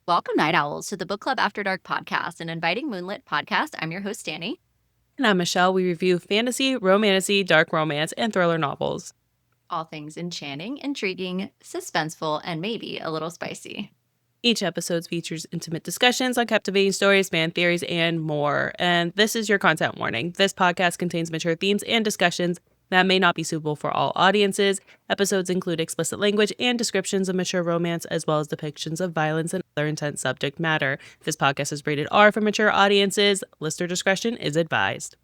Welcome, Night Owls, to the Book Club After Dark podcast, an inviting moonlit podcast. I'm your host, Danny. And I'm Michelle. We review fantasy, romantasy, dark romance, and thriller novels. All things enchanting, intriguing, suspenseful, and maybe a little spicy. Each episode features intimate discussions on captivating stories, fan theories, and more. And this is your content warning. This podcast contains mature themes and discussions that may not be suitable for all audiences. Episodes include explicit language and descriptions of mature romance, as well as depictions of violence and other intense subject matter. This podcast is rated R for mature audiences. Listener discretion is advised.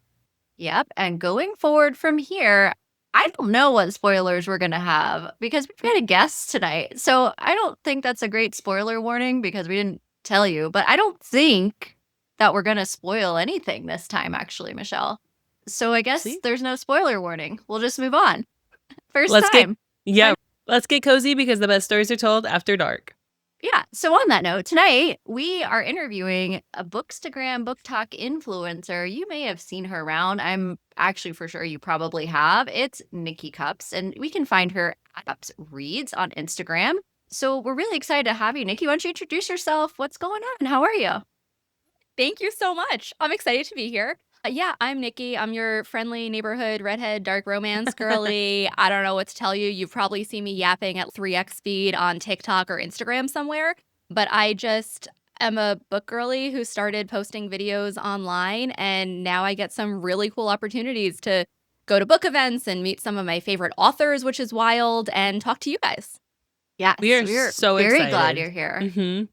Yep, and going forward from here, I don't know what spoilers we're going to have because we've got a guest tonight. So I don't think that's a great spoiler warning because we didn't tell you, but I don't think that we're going to spoil anything this time, actually, Michelle. So I guess there's no spoiler warning. We'll just move on. Let's get cozy because the best stories are told after dark. Yeah. So on that note, tonight we are interviewing a Bookstagram Book Talk influencer. You may have seen her around. I'm actually for sure you probably have. It's Nicki Kupps, and we can find her at Kupps Reads on Instagram. So we're really excited to have you, Nicki. Why don't you introduce yourself? What's going on? How are you? Thank you so much. I'm excited to be here. Yeah, I'm Nicki. I'm your friendly neighborhood redhead dark romance girly. I don't know what to tell you. You've probably seen me yapping at 3x speed on TikTok or Instagram somewhere, but I just am a book girly who started posting videos online, and now I get some really cool opportunities to go to book events and meet some of my favorite authors, which is wild, and talk to you guys. Yeah, we're so very excited. Glad you're here. Mm-hmm.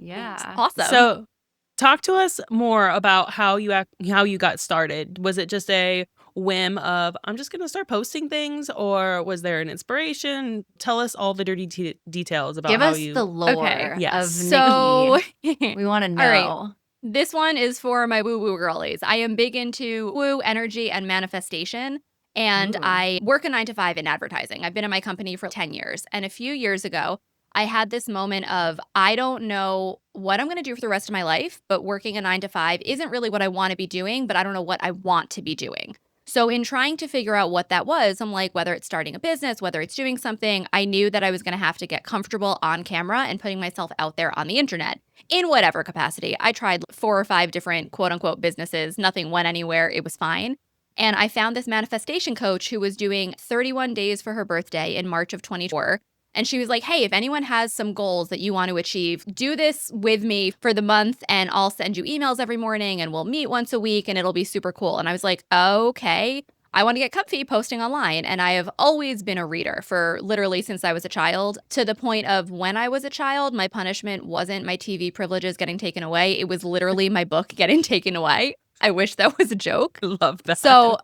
Yeah, awesome. So talk to us more about how you got started. Was it just a whim of, I'm just going to start posting things, or was there an inspiration? Tell us all the dirty details about how you... Give us the lore Yes. of So Nicki. We want to know. All right. This one is for my woo-woo girlies. I am big into woo, energy, and manifestation. And I work a 9-to-5 in advertising. I've been in my company for 10 years. And a few years ago, I had this moment of, I don't know what I'm going to do for the rest of my life, but working a 9-to-5 isn't really what I want to be doing, but I don't know what I want to be doing. So in trying to figure out what that was, I'm like, whether it's starting a business, whether it's doing something, I knew that I was going to have to get comfortable on camera and putting myself out there on the internet in whatever capacity. I tried 4 or 5 different quote unquote businesses. Nothing went anywhere. It was fine. And I found this manifestation coach who was doing 31 days for her birthday in March of 2024. And she was like, hey, if anyone has some goals that you want to achieve, do this with me for the month and I'll send you emails every morning and we'll meet once a week and it'll be super cool. And I was like, okay, I want to get comfy posting online. And I have always been a reader for literally since I was a child, to the point of when I was a child, my punishment wasn't my TV privileges getting taken away. It was literally my book getting taken away. I wish that was a joke. Love that. So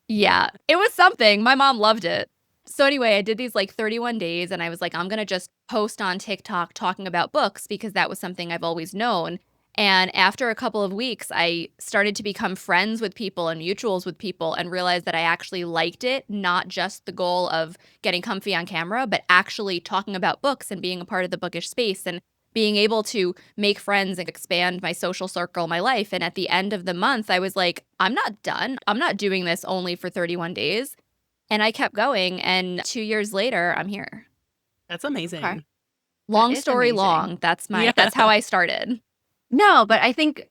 yeah, it was something. My mom loved it. So anyway, I did these like 31 days and I was like, I'm going to just post on TikTok talking about books because that was something I've always known. And after a couple of weeks, I started to become friends with people and mutuals with people and realized that I actually liked it, not just the goal of getting comfy on camera, but actually talking about books and being a part of the bookish space and being able to make friends and expand my social circle, my life. And at the end of the month, I was like, I'm not done. I'm not doing this only for 31 days. And I kept going, and 2 years later, I'm here. That's amazing. Okay. Long story long. That's how I started. No, but I think,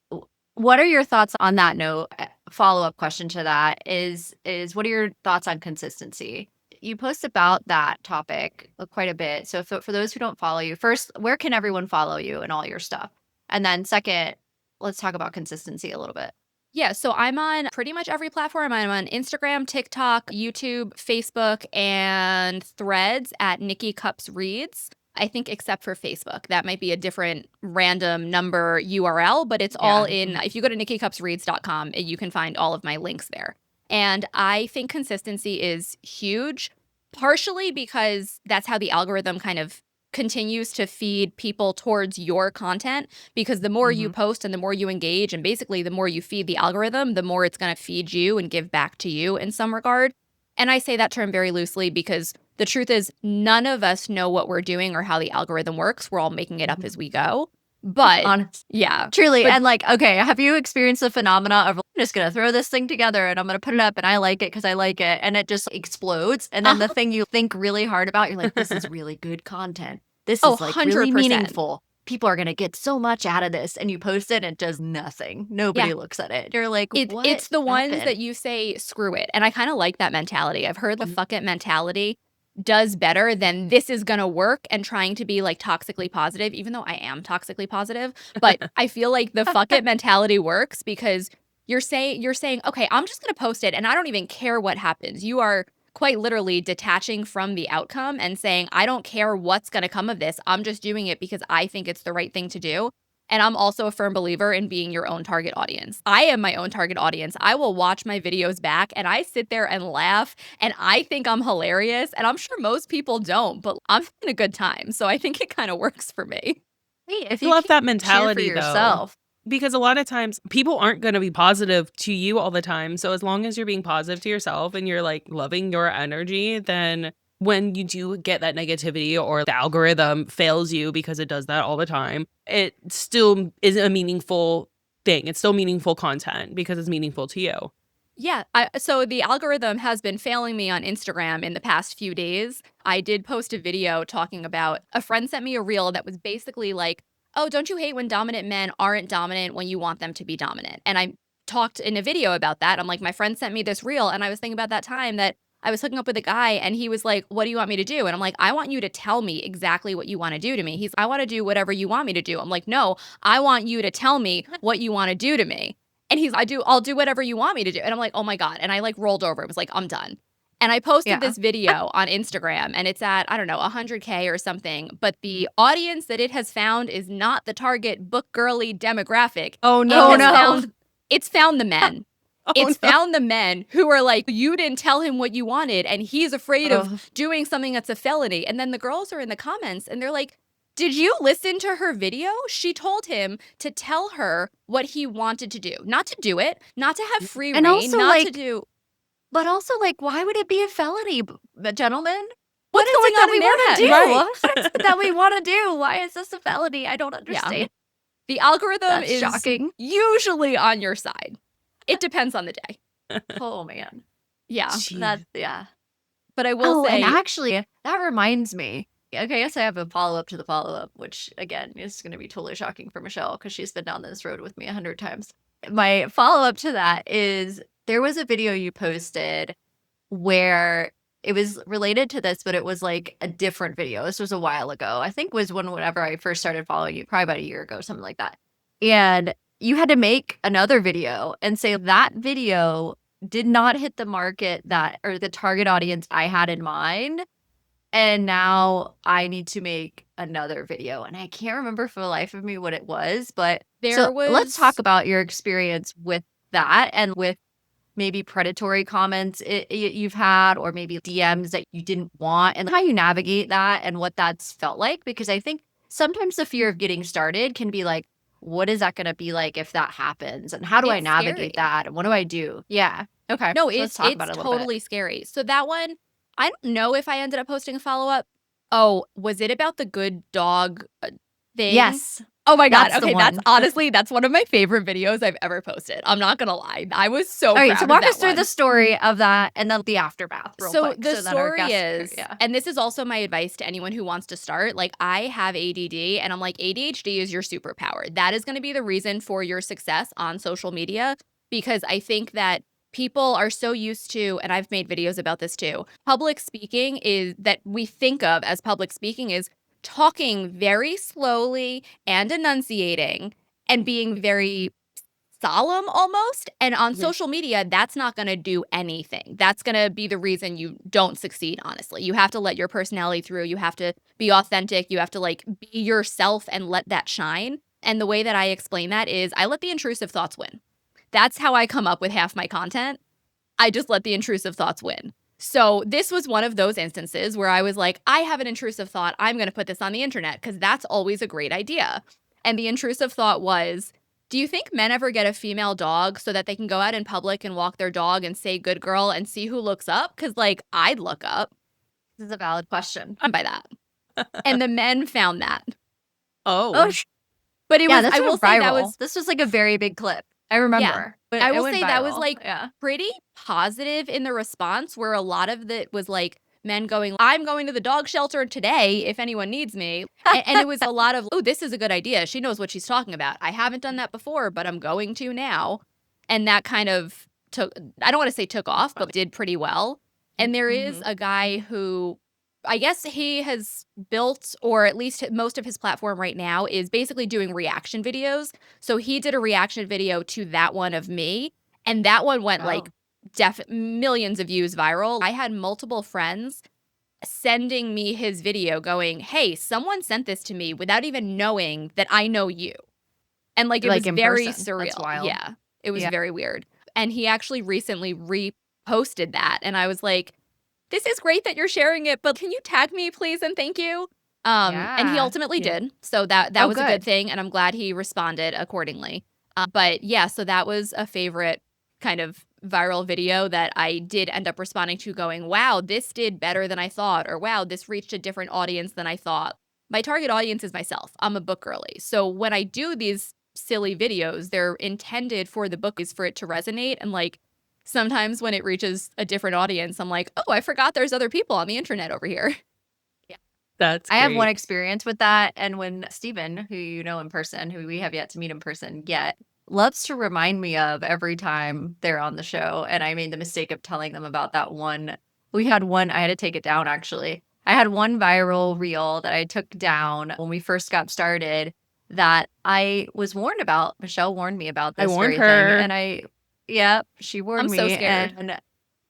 what are your thoughts on that note? Follow-up question to that is what are your thoughts on consistency? You post about that topic quite a bit. So for those who don't follow you, first, where can everyone follow you and all your stuff? And then second, let's talk about consistency a little bit. Yeah, so I'm on pretty much every platform. I'm on Instagram, TikTok, YouTube, Facebook, and Threads at Nicki Kupps Reads. I think except for Facebook. That might be a different random number URL, but it's all in. If you go to NickiKuppsReads.com, you can find all of my links there. And I think consistency is huge, partially because that's how the algorithm kind of continues to feed people towards your content, because the more you post and the more you engage and basically the more you feed the algorithm, the more it's going to feed you and give back to you in some regard. And I say that term very loosely because the truth is none of us know what we're doing or how the algorithm works. We're all making it up as we go. But yeah, truly. And like, okay, have you experienced the phenomena of I'm just going to throw this thing together and I'm going to put it up and I like it because I like it, and it just explodes. And then the thing you think really hard about, you're like, this is really good content. This is like 100%. really meaningful. people are going to get so much out of this, and you post it and it does nothing. Nobody Yeah. looks at it. You're like, what It's the ones happened? that you say, screw it. And I kind of like that mentality. I've heard the Mhm. fuck it mentality does better than this is going to work and trying to be like toxically positive, even though I am toxically positive. But I feel like the fuck it mentality works because you're saying, okay, I'm just going to post it and I don't even care what happens. You are quite literally detaching from the outcome and saying, I don't care what's going to come of this. I'm just doing it because I think it's the right thing to do. And I'm also a firm believer in being your own target audience. I am my own target audience. I will watch my videos back and I sit there and laugh and I think I'm hilarious. And I'm sure most people don't, but I'm having a good time. So I think it kind of works for me. Hey, if I you love that cheer for mentality though. yourself. Because a lot of times people aren't going to be positive to you all the time. So as long as you're being positive to yourself and you're like loving your energy, then when you do get that negativity or the algorithm fails you because it does that all the time, it still is a meaningful thing. It's still meaningful content because it's meaningful to you. Yeah. So the algorithm has been failing me on Instagram in the past few days. I did post a video talking about a friend sent me a reel that was basically like, oh, don't you hate when dominant men aren't dominant when you want them to be dominant? And I talked in a video about that. I'm like, my friend sent me this reel. And I was thinking about that time that I was hooking up with a guy and he was like, what do you want me to do? And I'm like, I want you to tell me exactly what you want to do to me. I want to do whatever you want me to do. I'm like, no, I want you to tell me what you want to do to me. And I'll do whatever you want me to do. And I'm like, oh my God. And I like rolled over. It was like, I'm done. And I posted Yeah. this video on Instagram and it's at, I don't know, 100K or something. But the audience that it has found is not the target book girly demographic. Oh It no. has it's found the men. It's no. found the men who are like, you didn't tell him what you wanted. And he's afraid of doing something that's a felony. And then the girls are in the comments and they're like, did you listen to her video? She told him to tell her what he wanted to do, not to do it, not to have free And reign, also, not like, to do. But also, like, why would it be a felony, gentlemen? What's What is going it that on we in their want to head? do? Right. What is it that we want to do? Why is this a felony? I don't understand. The algorithm That's is shocking. usually on your side. It depends on the day. Oh man. Yeah. Jeez. Yeah. But I will say, and actually, that reminds me. Okay, I guess I have a follow-up to the follow-up, which again is going to be totally shocking for Michelle because she's been down this road with me 100 times. My follow-up to that is there was a video you posted where it was related to this, but it was like a different video. This was a while ago. I think was whenever I first started following you, probably about a year ago, something like that. And you had to make another video and say that video did not hit the market or the target audience I had in mind. And now I need to make another video. And I can't remember for the life of me what it was, but let's talk about your experience with that and with maybe predatory comments you've had, or maybe DMs that you didn't want, and how you navigate that and what that's felt like. Because I think sometimes the fear of getting started can be like, what is that going to be like if that happens? And how do I navigate that? And what do I do? Yeah. Okay. No, so let's talk about it a little totally scary. So that one, I don't know if I ended up posting a follow-up. Oh, was it about the good dog thing? Yes. Oh my God. That's the Okay, one. that's one of my favorite videos I've ever posted. I'm not gonna lie. I was so All right, proud so of walk that us through one. the story of that and then the aftermath real So quick. the that our story guests- is, and this is also my advice to anyone who wants to start, like I have ADD and I'm like, ADHD is your superpower. That is going to be the reason for your success on social media, because I think that people are so used to, and I've made videos about this too, public speaking is that we think of as public speaking is talking very slowly and enunciating and being very solemn almost. And on social media, that's not going to do anything. That's going to be the reason you don't succeed, honestly. You have to let your personality through. You have to be authentic. You have to like be yourself and let that shine. And the way that I explain that is I let the intrusive thoughts win. That's how I come up with half my content. I just let the intrusive thoughts win. So this was one of those instances where I was like, I have an intrusive thought. I'm going to put this on the internet because that's always a great idea. And the intrusive thought was, do you think men ever get a female dog so that they can go out in public and walk their dog and say good girl and see who looks up? Because like I'd look up. This is a valid question. By that. And the men found that. Oh. But it was, I will say that was, this was like a very big clip. I remember. But I it will went say that was viral. like pretty positive in the response, where a lot of it was like men going, I'm going to the dog shelter today if anyone needs me. And it was a lot of, oh, this is a good idea. She knows what she's talking about. I haven't done that before, but I'm going to now. And that kind of took, I don't want to say took off, but did pretty well. And there is a guy who, I guess he has built, or at least most of his platform right now is basically doing reaction videos. So he did a reaction video to that one of me, and that one went like millions of views viral. I had multiple friends sending me his video going, hey, someone sent this to me without even knowing that I know you. And like, it was very surreal. That's wild. Yeah, it was very weird. And he actually recently reposted that. And I was like, this is great that you're sharing it, but can you tag me, please, and thank you? And he ultimately did. So that was a good thing, and I'm glad he responded accordingly. But yeah, so that was a favorite kind of viral video that I did end up responding to going, wow, this did better than I thought, or wow, this reached a different audience than I thought. My target audience is myself. I'm a book girly. So when I do these silly videos, they're intended for the book is for it to resonate, and like, sometimes when it reaches a different audience, I'm like, oh, I forgot there's other people on the internet over here. Yeah. That's great. I have one experience with that. And when Steven, who you know in person, who we have yet to meet in person yet, loves to remind me of every time they're on the show. And I made the mistake of telling them about that one. We had one, I had to take it down actually. I had one viral reel that I took down when we first got started that I was warned about. Michelle warned me about this warned very her. thing. And she warned me. I'm so scared. And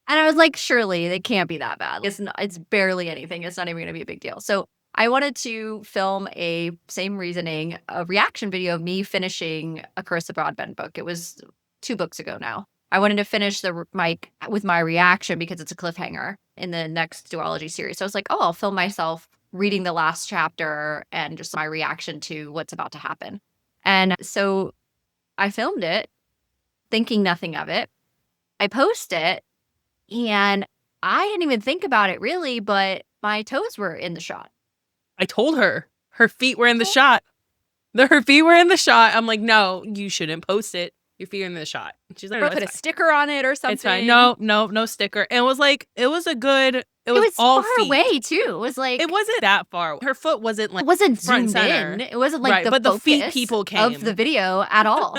I was like, surely they can't be that bad. It's barely anything. It's not even going to be a big deal. So I wanted to film a reaction video of me finishing a Carissa Broadbent book. It was 2 books ago now. I wanted to finish with my reaction because it's a cliffhanger in the next duology series. So I was like, oh, I'll film myself reading the last chapter and just my reaction to what's about to happen. And so I filmed it, thinking nothing of it. I post it, and I didn't even think about it really, but my toes were in the shot. I told her. Her feet were in the shot. Her feet were in the shot. I'm like, no, you shouldn't post it. Your feet are in the shot. She's like, or put a sticker on it or something. It's fine. No sticker. And it was like, it was all far feet. away too. It was like, it wasn't that far. Her foot wasn't like, it wasn't front zoomed center. in. It wasn't like right, the but the feet focus people came of the video at all.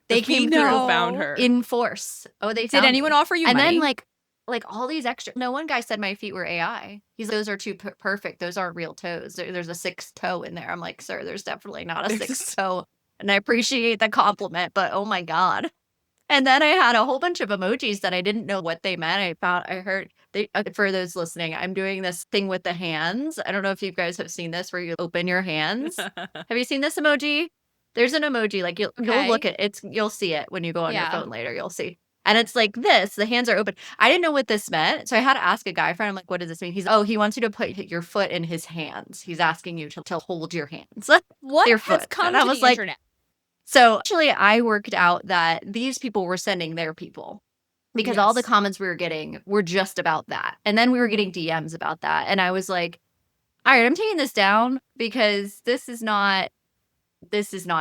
They came through, found her in force. Oh, they Did found anyone me. offer you And money? then like all these extra. No, one guy said my feet were AI. He's like, those are too perfect. Those aren't real toes. There's a 6th toe in there. I'm like, sir, there's definitely not a 6th toe. And I appreciate the compliment, but oh my God. And then I had a whole bunch of emojis that I I know what they meant. For those listening, I'm doing this thing with the hands. I don't know if you guys have seen this where you open your hands. Have you seen this emoji? There's an emoji, like you'll look at it. You'll see it when you go on your phone later. You'll see. And it's like this, the hands are open. I didn't know what this meant. So I had to ask a guy friend. I'm like, what does this mean? He wants you to put your foot in his hands. He's asking you to hold your hands. What your has foot. come And to I was the like, internet? so actually I worked out that these people were sending their people because all the comments we were getting were just about that. And then we were getting DMs about that. And I was like, all right, I'm taking this down because this is not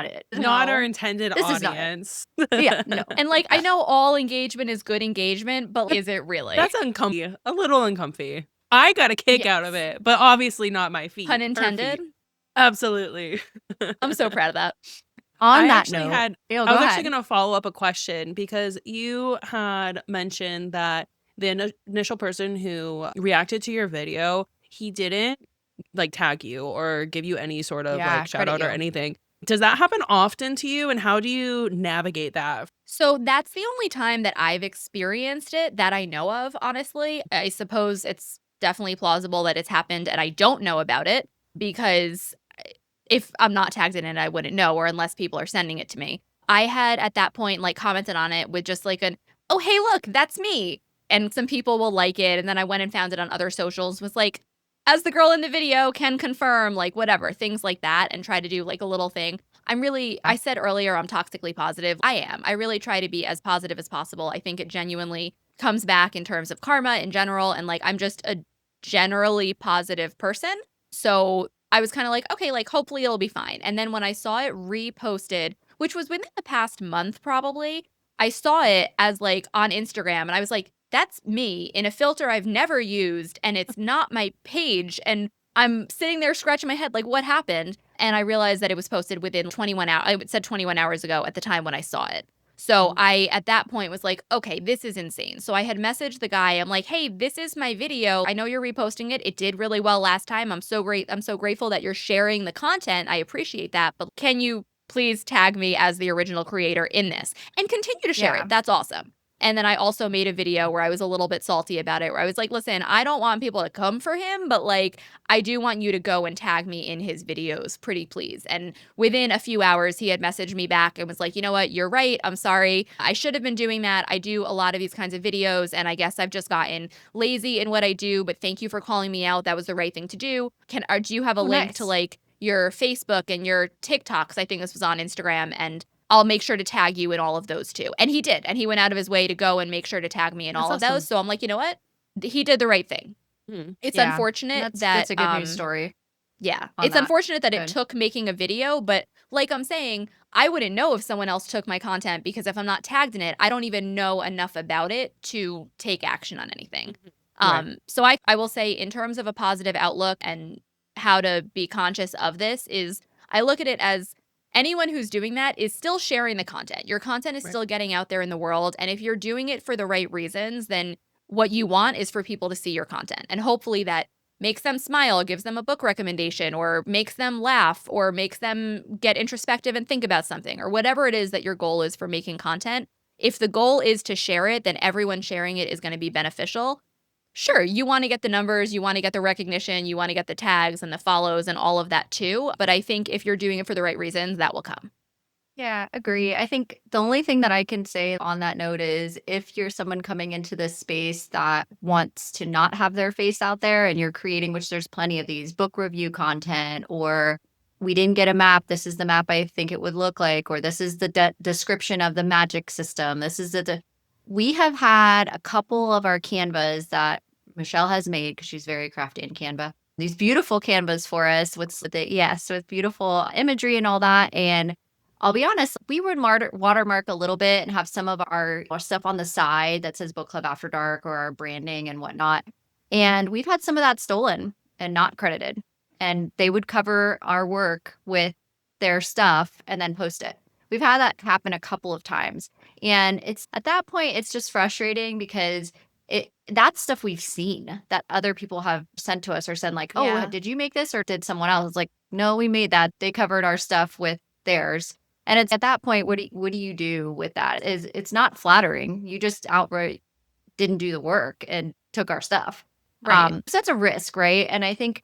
it. Not our intended This audience. Yeah, no. And like, I know all engagement is good engagement, but is it really? That's uncomfy. A little uncomfy. I got a kick out of it, but obviously not my feet. Pun Her intended. feet. Absolutely. I'm so proud of that. On that actually note, I go was ahead. actually going to follow up a question because you had mentioned that the initial person who reacted to your video, he didn't like tag you or give you any sort of like shout out or anything. Does that happen often to you, and how do you navigate that? So that's the only time that I've experienced it that I know of, honestly. I suppose it's definitely plausible that it's happened and I don't know about it because if I'm not tagged in it, I wouldn't know, or unless people are sending it to me. I had at that point like commented on it with just like oh, hey, look, that's me. And some people will like it. And then I went and found it on other socials, was like, as the girl in the video can confirm, like whatever, things like that, and try to do like a little thing. I said earlier, I'm toxically positive. I am. I really try to be as positive as possible. I think it genuinely comes back in terms of karma in general. And like, I'm just a generally positive person. So I was kind of like, okay, like hopefully it'll be fine. And then when I saw it reposted, which was within the past month probably, I saw it as like on Instagram and I was like, that's me in a filter I've never used, and it's not my page. And I'm sitting there scratching my head, like, what happened? And I realized that it was posted within 21 hours. It said 21 hours ago at the time when I saw it. So I, at that point, was like, okay, this is insane. So I had messaged the guy. I'm like, hey, this is my video. I know you're reposting it. It did really well last time. I'm so grateful that you're sharing the content. I appreciate that. But can you please tag me as the original creator in this and continue to share Yeah. it? That's awesome. And then I also made a video where I was a little bit salty about it, where I was like, listen, I don't want people to come for him, but like, I do want you to go and tag me in his videos, pretty please. And within a few hours, he had messaged me back and was like, you know what, you're right. I'm sorry. I should have been doing that. I do a lot of these kinds of videos, and I guess I've just gotten lazy in what I do, but thank you for calling me out. That was the right thing to do. Do you have a link to nice. like your Facebook and your TikToks? I think this was on Instagram, and I'll make sure to tag you in all of those too. And he did. And he went out of his way to go and make sure to tag me in That's all of awesome. those. So I'm like, you know what? He did the right thing. It's Yeah. unfortunate That's a good news story. yeah. on It's that. unfortunate that it Good. took making a video, but like I'm saying, I wouldn't know if someone else took my content, because if I'm not tagged in it, I don't even know enough about it to take action on anything. Right. So I will say, in terms of a positive outlook and how to be conscious of this, is I look at it as anyone who's doing that is still sharing the content. Your content is Right. still getting out there in the world. And if you're doing it for the right reasons, then what you want is for people to see your content. And hopefully that makes them smile, gives them a book recommendation, or makes them laugh, or makes them get introspective and think about something, or whatever it is that your goal is for making content. If the goal is to share it, then everyone sharing it is going to be beneficial. Sure, you want to get the numbers, you want to get the recognition, you want to get the tags and the follows and all of that too. But I think if you're doing it for the right reasons, that will come. Yeah, agree. I think the only thing that I can say on that note is if you're someone coming into this space that wants to not have their face out there and you're creating, which there's plenty of these book review content, or we didn't get a map, this is the map I think it would look like, or this is the description of the magic system. This is we have had a couple of our canvas that Michelle has made because she's very crafty in Canva. These beautiful canvas for us with beautiful imagery and all that. And I'll be honest, we would watermark a little bit and have some of our stuff on the side that says Book Club After Dark or our branding and whatnot. And we've had some of that stolen and not credited. And they would cover our work with their stuff and then post it. We've had that happen a couple of times. And it's at that point, it's just frustrating because that's stuff we've seen that other people have sent to us or said like, oh, Yeah. did you make this or did someone else? It's like, no, we made that. They covered our stuff with theirs. And it's at that point, what do you do with that? It's not flattering. You just outright didn't do the work and took our stuff. Right. So that's a risk, right? And I think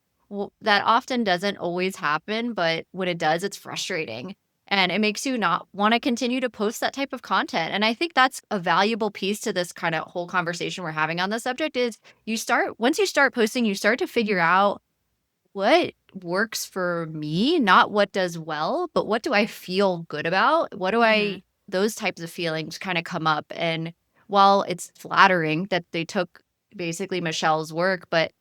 that often doesn't always happen, but when it does, it's frustrating. And it makes you not want to continue to post that type of content. And I think that's a valuable piece to this kind of whole conversation we're having on the subject is once you start posting, you start to figure out what works for me, not what does well, but what do I feel good about? What do those types of feelings kind of come up. And while it's flattering that they took basically Michelle's work, but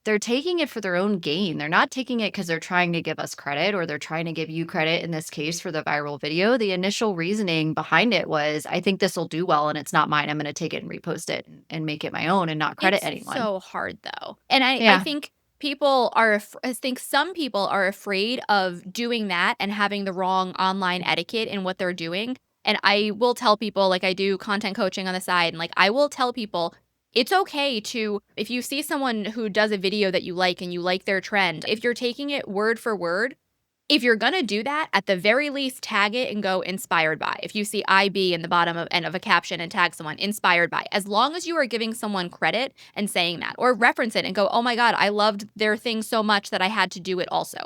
they're taking it for their own gain. They're not taking it because they're trying to give us credit or they're trying to give you credit in this case for the viral video. The initial reasoning behind it was, I think this will do well and it's not mine. I'm going to take it and repost it and make it my own and not credit It's anyone. so hard though. And I Yeah. think I think some people are afraid of doing that and having the wrong online etiquette in what they're doing. And I will tell people, like I do content coaching on the side, and like I will tell people it's okay to, if you see someone who does a video that you like and you like their trend, if you're taking it word for word, if you're going to do that, at the very least, tag it and go inspired by. If you see IB in the bottom of a caption and tag someone inspired by, as long as you are giving someone credit and saying that, or reference it and go, oh my God, I loved their thing so much that I had to do it also.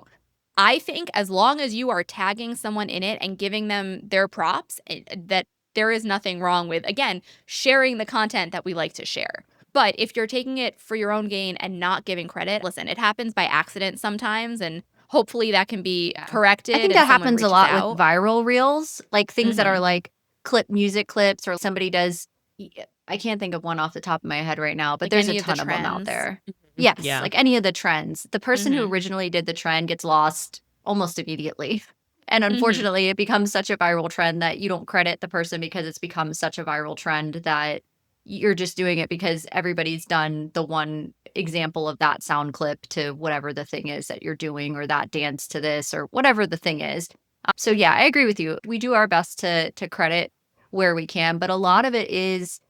I think as long as you are tagging someone in it and giving them their props, that there is nothing wrong with, again, sharing the content that we like to share. But if you're taking it for your own gain and not giving credit, listen, it happens by accident sometimes, and hopefully that can be corrected. I think and that someone happens a reaches lot out. with viral reels, like things that Mhm. are like music clips or somebody does. I can't think of one off the top of my head right now, but Like there's a any of the ton of them out trends. there. Mhm. Yes, Yeah. like any of the trends. The person who Mhm. originally did the trend gets lost almost immediately. And Mhm. unfortunately, it becomes such a viral trend that you don't credit the person because it's become such a viral trend that you're just doing it because everybody's done the one example of that sound clip to whatever the thing is that you're doing, or that dance to this, or whatever the thing is. So yeah, I agree with you. We do our best to credit where we can, but a lot of it is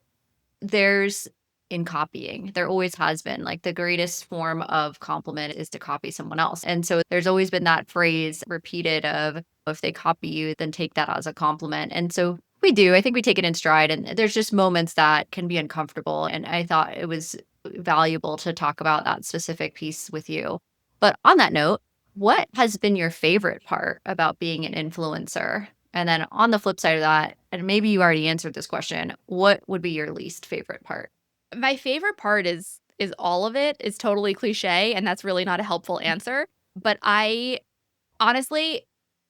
there's in copying. There always has been. Like, the greatest form of compliment is to copy someone else. And so there's always been that phrase repeated of, if they copy you, then take that as a compliment. And so we do. I think we take it in stride. And there's just moments that can be uncomfortable. And I thought it was valuable to talk about that specific piece with you. But on that note, what has been your favorite part about being an influencer? And then on the flip side of that, and maybe you already answered this question, what would be your least favorite part? My favorite part is all of it is totally cliche, and that's really not a helpful answer. But I honestly,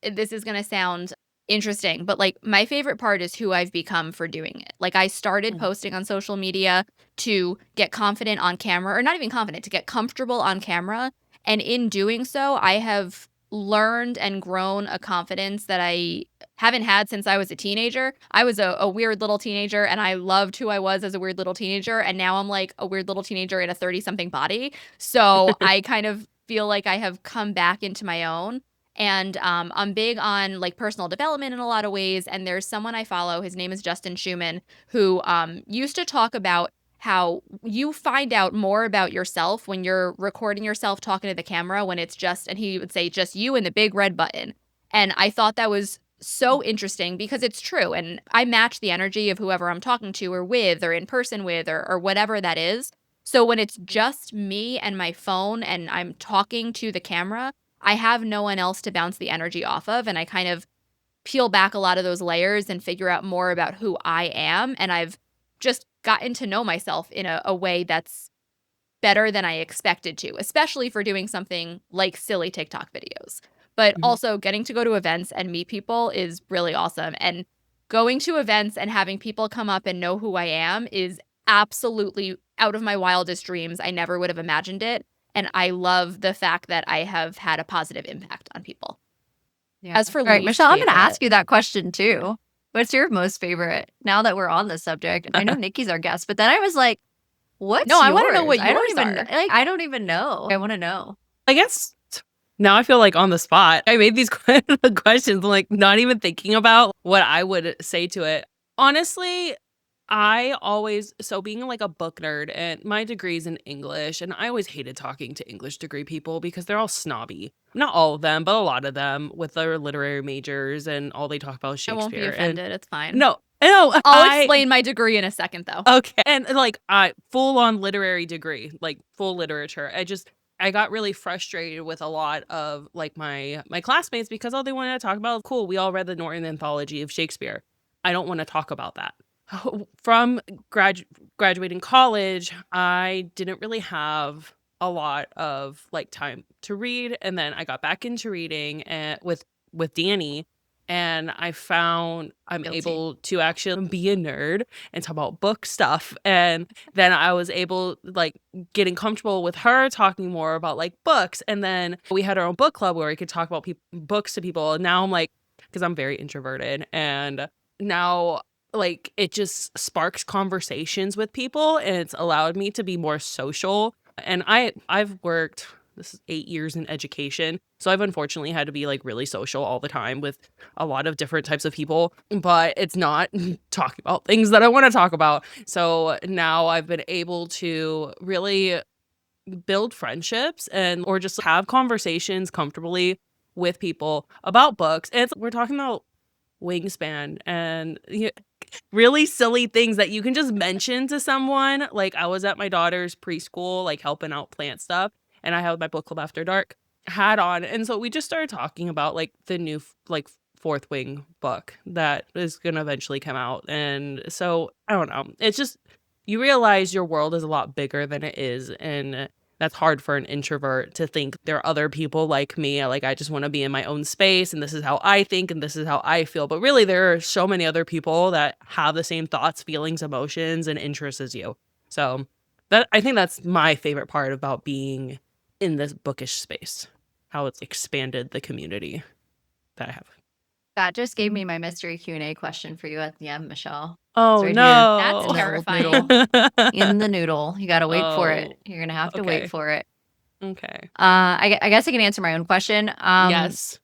this is gonna sound interesting, but, like, my favorite part is who I've become for doing it. Like, I started Mm. posting on social media to get confident on camera, or not even confident, to get comfortable on camera, and in doing so, I have learned and grown a confidence that I haven't had since I was a teenager. I was a weird little teenager, and I loved who I was as a weird little teenager, and now I'm, like, a weird little teenager in a 30-something body. So, I kind of feel like I have come back into my own. And I'm big on like personal development in a lot of ways. And there's someone I follow, his name is Justin Schumann, who used to talk about how you find out more about yourself when you're recording yourself talking to the camera, when it's just, and he would say, just you and the big red button. And I thought that was so interesting because it's true. And I match the energy of whoever I'm talking to or with or in person with or whatever that is. So when it's just me and my phone and I'm talking to the camera, I have no one else to bounce the energy off of, and I kind of peel back a lot of those layers and figure out more about who I am, and I've just gotten to know myself in a way that's better than I expected to, especially for doing something like silly TikTok videos. But Mhm. also getting to go to events and meet people is really awesome, and going to events and having people come up and know who I am is absolutely out of my wildest dreams. I never would have imagined it, and I love the fact that I have had a positive impact on people. Yeah. As for All right, least Michelle, I'm going to favorite, ask you that question too. What's your most favorite now that we're on the subject? I know Nikki's our guest, but then I was like, no, what's I wanna know yours? what yours are. I don't even know. I want to know. I guess now I feel like on the spot. I made these questions, like not even thinking about what I would say to it. Honestly, being like a book nerd, and my degree's in English, and I always hated talking to English degree people because they're all snobby. Not all of them, but a lot of them with their literary majors, and all they talk about is I won't be Shakespeare. And offended, it's fine. no, no, I'll explain my degree in a second, though. okay. And like I full on literary degree, like full literature. I got really frustrated with a lot of like my classmates because all they wanted to talk about, cool, we all read the Norton anthology of Shakespeare. I don't want to talk about that. From graduating college, I didn't really have a lot of like time to read, and then I got back into reading and with Danny, and I found I'm Guilty. able to actually be a nerd and talk about book stuff. And then I was able, like, getting comfortable with her talking more about like books. And then we had our own book club where we could talk about books to people. And now I'm like, because I'm very introverted, and now like it just sparks conversations with people, and it's allowed me to be more social. And I've worked, this is 8 years in education, so I've unfortunately had to be like really social all the time with a lot of different types of people, but it's not talking about things that I want to talk about. So now I've been able to really build friendships and or just have conversations comfortably with people about books. And we're talking about Wingspan and really silly things that you can just mention to someone. Like I was at my daughter's preschool, like helping out plant stuff, and I had my book club after dark hat on, and so we just started talking about like the new like Fourth Wing book that is gonna eventually come out. And so I don't know. It's just you realize your world is a lot bigger than it is, and that's hard for an introvert to think there are other people like me. Like I just want to be in my own space, and this is how I think and this is how I feel. But really there are so many other people that have the same thoughts, feelings, emotions, and interests as you. So that I think that's my favorite part about being in this bookish space, how it's expanded the community that I have. That just gave me my mystery Q&A question for you at the end, Michelle. Oh, right here That's no. in the old terrifying. noodle. In the noodle. You gotta wait for it. Oh, You're gonna have to wait okay. for it. Okay. I guess I can answer my own question. Yes.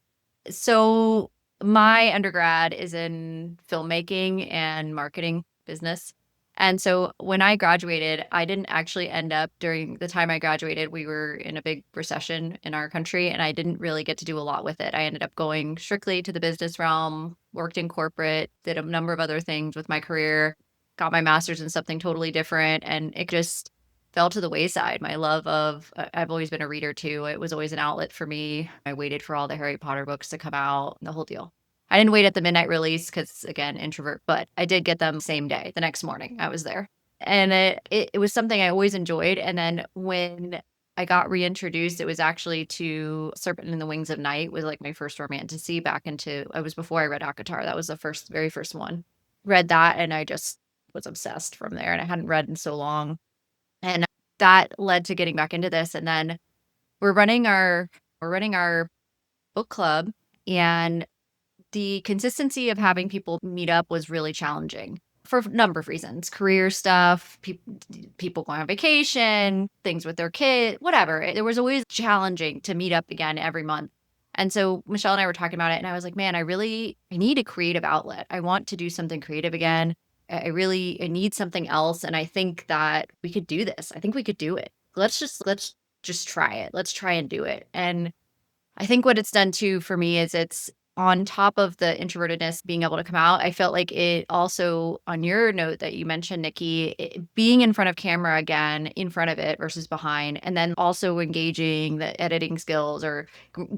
So my undergrad is in filmmaking and marketing business. And so when I graduated, I didn't actually end up during the time I graduated, we were in a big recession in our country, and I didn't really get to do a lot with it. I ended up going strictly to the business realm, worked in corporate, did a number of other things with my career, got my master's in something totally different, and it just fell to the wayside. My love of I've always been a reader too. It was always an outlet for me. I waited for all the Harry Potter books to come out, the whole deal. I didn't wait at the midnight release because, again, introvert, but I did get them same day. The next morning, I was there. And it was something I always enjoyed. And then when I got reintroduced, it was actually to Serpent in the Wings of Night, was like my first romantasy back into, I was before I read Akatar. That was the very first one. Read that and I just was obsessed from there. And I hadn't read in so long. And that led to getting back into this. And then we're running our book club, and the consistency of having people meet up was really challenging for a number of reasons. Career stuff, people going on vacation, things with their kid, whatever. It was always challenging to meet up again every month. And so Michelle and I were talking about it, and I was like, man, I need a creative outlet. I want to do something creative again. I need something else. And I think that we could do this. I think we could do it. Let's just try it. Let's try and do it. And I think what it's done too for me is it's on top of the introvertedness being able to come out. I felt like it also, on your note that you mentioned, Nikki, being in front of camera again, in front of it versus behind, and then also engaging the editing skills or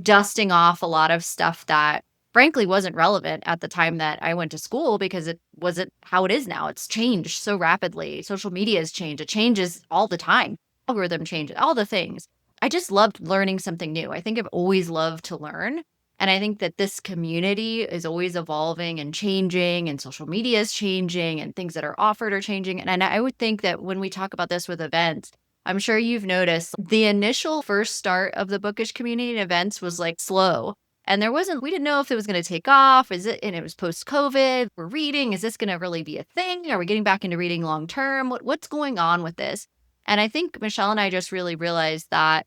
dusting off a lot of stuff that frankly wasn't relevant at the time that I went to school because it wasn't how it is now. It's changed so rapidly. Social media has changed. It changes all the time. Algorithm changes, all the things. I just loved learning something new. I think I've always loved to learn. And I think that this community is always evolving and changing, and social media is changing, and things that are offered are changing. And I would think that when we talk about this with events, I'm sure you've noticed the initial first start of the bookish community and events was like slow. And we didn't know if it was going to take off. And it was post COVID. We're reading. Is this going to really be a thing? Are we getting back into reading long term? What's going on with this? And I think Michelle and I just really realized that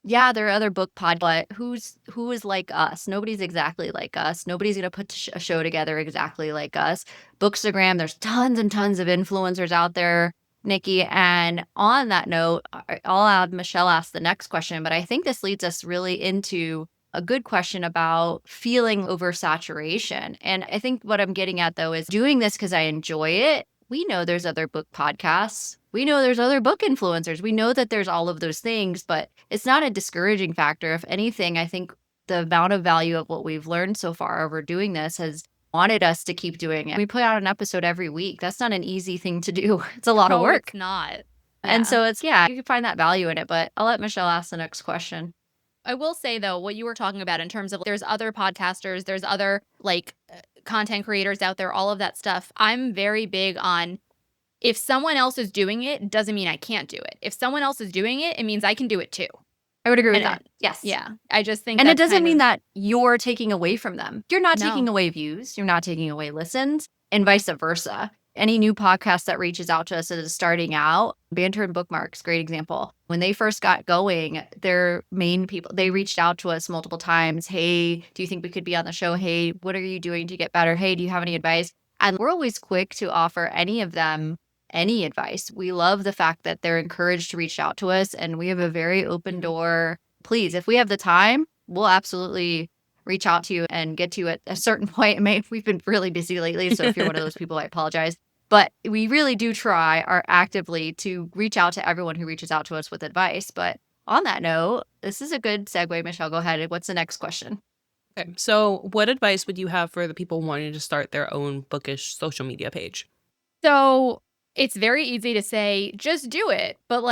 yeah, there are other book podcasts, but who is like us? Nobody's exactly like us. Nobody's gonna put a show together exactly like us. Bookstagram, there's tons and tons of influencers out there, Nikki. And on that note, I'll have Michelle ask the next question, but I think this leads us really into a good question about feeling oversaturation. And I think what I'm getting at though is doing this because I enjoy it. We know there's other book podcasts. We know there's other book influencers. We know that there's all of those things, but it's not a discouraging factor. If anything, I think the amount of value of what we've learned so far over doing this has wanted us to keep doing it. We put out an episode every week. That's not an easy thing to do. It's a lot of No, work. it's not. And Yeah. so you can find that value in it, but I'll let Michelle ask the next question. I will say though, what you were talking about in terms of there's other podcasters, there's other content creators out there, all of that stuff. I'm very big on if someone else is doing it, doesn't mean I can't do it. If someone else is doing it, it means I can do it too. I would agree with And that. Yes. Yeah. I just think And it that's doesn't kind mean of- that you're taking away from them. You're not taking No. away views. You're not taking away listens, and vice versa. Any new podcast that reaches out to us that is starting out, Banter and Bookmarks, great example. When they first got going, their main people, they reached out to us multiple times. Hey, do you think we could be on the show? Hey, what are you doing to get better? Hey, do you have any advice? And we're always quick to offer any of them any advice. We love the fact that they're encouraged to reach out to us, and we have a very open door. Please, if we have the time, we'll absolutely reach out to you and get to you at a certain point. We've been really busy lately, so if you're one of those people, I apologize. But we really do are actively to reach out to everyone who reaches out to us with advice. But on that note, this is a good segue. Michelle, go ahead. What's the next question? Okay. So what advice would you have for the people wanting to start their own bookish social media page? So it's very easy to say, just do it. But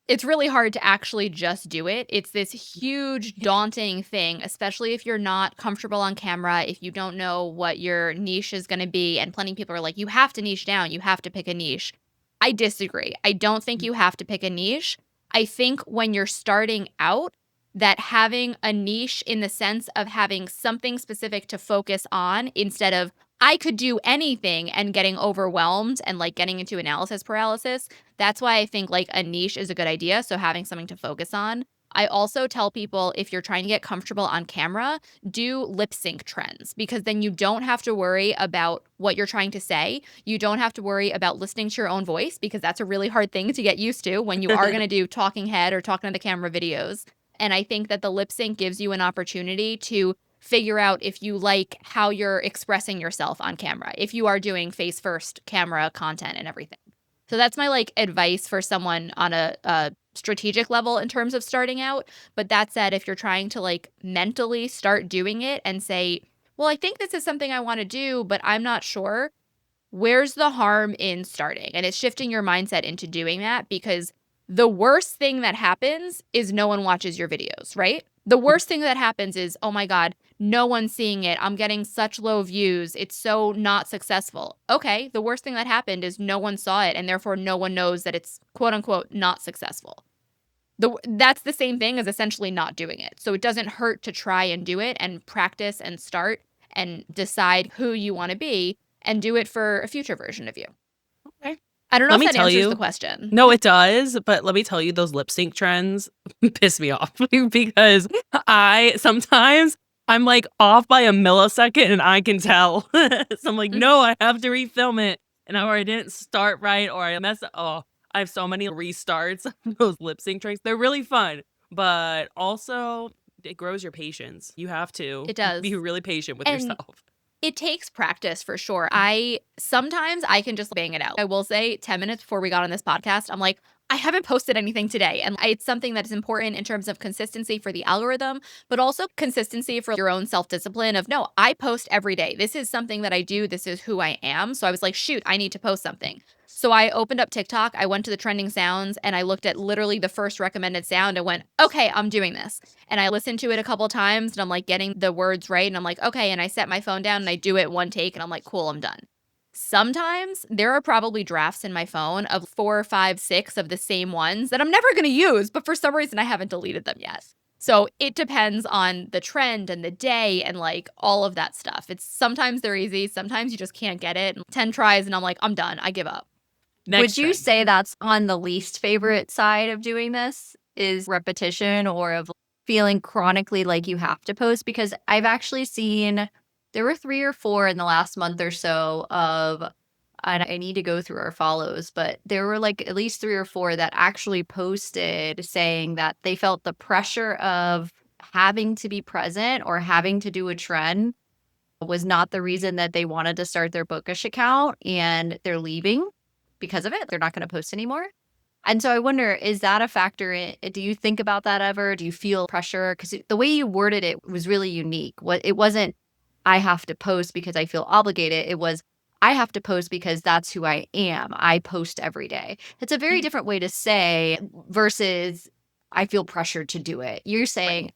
it's really hard to actually just do it. It's this huge, daunting thing, especially if you're not comfortable on camera, if you don't know what your niche is going to be. And plenty of people are like, you have to niche down. You have to pick a niche. I disagree. I don't think you have to pick a niche. I think when you're starting out, that having a niche in the sense of having something specific to focus on instead of I could do anything and getting overwhelmed and like getting into analysis paralysis. That's why I think like a niche is a good idea. So having something to focus on. I also tell people if you're trying to get comfortable on camera, do lip sync trends because then you don't have to worry about what you're trying to say. You don't have to worry about listening to your own voice because that's a really hard thing to get used to when you are going to do talking head or talking to the camera videos. And I think that the lip sync gives you an opportunity to figure out if you like how you're expressing yourself on camera, if you are doing face first camera content and everything. So that's my like advice for someone on a strategic level in terms of starting out. But that said, if you're trying to like mentally start doing it and say, well, I think this is something I want to do, but I'm not sure, where's the harm in starting? And it's shifting your mindset into doing that because the worst thing that happens is no one watches your videos, right? The worst thing that happens is, oh my God, no one's seeing it. I'm getting such low views. It's so not successful. Okay, the worst thing that happened is no one saw it and therefore no one knows that it's quote unquote not successful. That's the same thing as essentially not doing it. So it doesn't hurt to try and do it and practice and start and decide who you want to be and do it for a future version of you. Okay. I don't know Let if me that tell answers you- the question. No, it does. But let me tell you, those lip sync trends piss me off because I'm like off by a millisecond and I can tell. So I'm like, no, I have to refilm it. And I didn't start right or I messed up. Oh, I have so many restarts of those lip sync tricks. They're really fun, but also it grows your patience. You have to It does. be really patient with And yourself. it takes practice for sure. Sometimes I can just bang it out. I will say 10 minutes before we got on this podcast, I'm like, I haven't posted anything today. And it's something that is important in terms of consistency for the algorithm, but also consistency for your own self-discipline of, no, I post every day. This is something that I do. This is who I am. So I was like, shoot, I need to post something. So I opened up TikTok, I went to the trending sounds and I looked at literally the first recommended sound and went, okay, I'm doing this. And I listened to it a couple of times and I'm like getting the words right. And I'm like, okay. And I set my phone down and I do it one take and I'm like, cool, I'm done. Sometimes there are probably drafts in my phone of 4, 5, 6 of the same ones that I'm never going to use, but for some reason I haven't deleted them yet. So it depends on the trend and the day and like all of that stuff. It's sometimes they're easy. Sometimes you just can't get it. 10 tries and I'm like, I'm done. I give up. Would you say that's on the least favorite side of doing this is repetition or of feeling chronically like you have to post? Because I've actually seen there were 3 or 4 in the last month or so of, and I need to go through our follows, but there were like at least 3 or 4 that actually posted saying that they felt the pressure of having to be present or having to do a trend was not the reason that they wanted to start their Bookish account and they're leaving because of it. They're not going to post anymore. And so I wonder, is that a factor? Do you think about that ever? Do you feel pressure? Because the way you worded it was really unique. It wasn't, I have to post because I feel obligated. It was, I have to post because that's who I am. I post every day. It's a very different way to say versus I feel pressured to do it. You're saying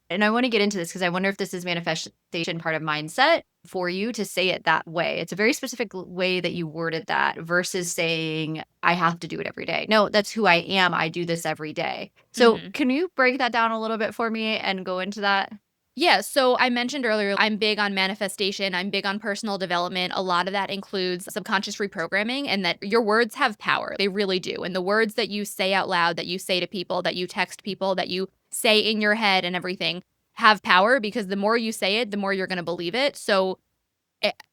and I want to get into this because I wonder if this is manifestation part of mindset for you to say it that way. It's a very specific way that you worded that versus saying, I have to do it every day. No, that's who I am. I do this every day. So can you break that down a little bit for me and go into that? Yeah, so I mentioned earlier, I'm big on manifestation. I'm big on personal development. A lot of that includes subconscious reprogramming and that your words have power. They really do. And the words that you say out loud, that you say to people, that you text people, that you say in your head and everything have power because the more you say it, the more you're going to believe it. So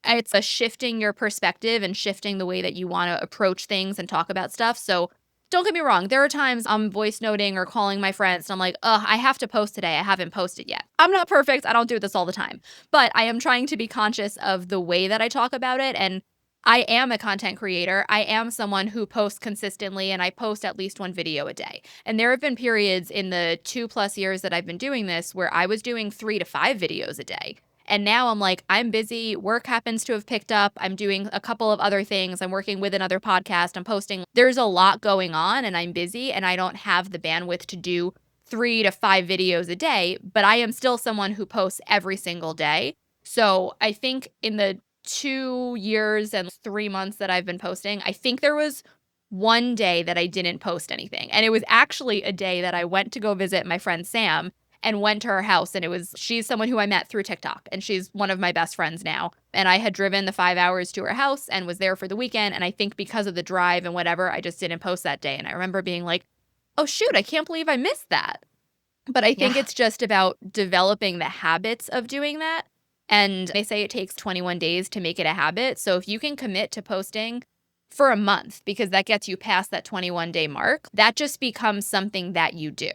it's a shifting your perspective and shifting the way that you want to approach things and talk about stuff. So don't get me wrong. There are times I'm voice noting or calling my friends and I'm like, I have to post today. I haven't posted yet. I'm not perfect. I don't do this all the time, but I am trying to be conscious of the way that I talk about it. And I am a content creator. I am someone who posts consistently and I post at least 1 video a day. And there have been periods in the 2+ years that I've been doing this where I was doing 3 to 5 videos a day. And now I'm like, I'm busy. Work happens to have picked up. I'm doing a couple of other things. I'm working with another podcast. I'm posting. There's a lot going on and I'm busy and I don't have the bandwidth to do 3 to 5 videos a day, but I am still someone who posts every single day. So I think in the 2 years and 3 months that I've been posting, I think there was 1 day that I didn't post anything. And it was actually a day that I went to go visit my friend Sam. and went to her house. And she's someone who I met through TikTok, and she's one of my best friends now. And I had driven the 5 hours to her house and was there for the weekend. And I think because of the drive and whatever, I just didn't post that day. And I remember being like, oh, shoot, I can't believe I missed that. But I think it's just about developing the habits of doing that. And they say it takes 21 days to make it a habit. So if you can commit to posting for a month, because that gets you past that 21-day mark, that just becomes something that you do.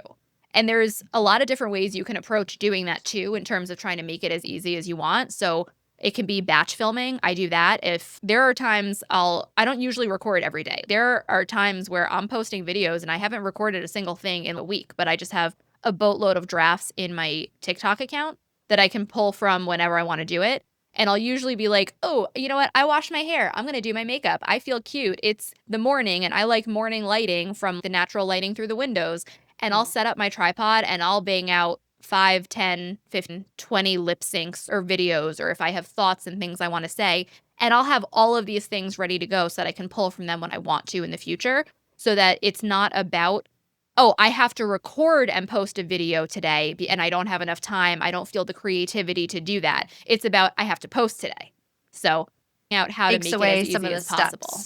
And there's a lot of different ways you can approach doing that too, in terms of trying to make it as easy as you want. So it can be batch filming. I do that. If there are times I don't usually record every day. There are times where I'm posting videos and I haven't recorded a single thing in a week, but I just have a boatload of drafts in my TikTok account that I can pull from whenever I want to do it. And I'll usually be like, oh, you know what? I washed my hair. I'm going to do my makeup. I feel cute. It's the morning and I like morning lighting from the natural lighting through the windows. And I'll set up my tripod and I'll bang out 5, 10, 15, 20 lip syncs or videos, or if I have thoughts and things I want to say. And I'll have all of these things ready to go so that I can pull from them when I want to in the future, so that it's not about, oh, I have to record and post a video today and I don't have enough time. I don't feel the creativity to do that. It's about, I have to post today. So out how to make it as easy as possible.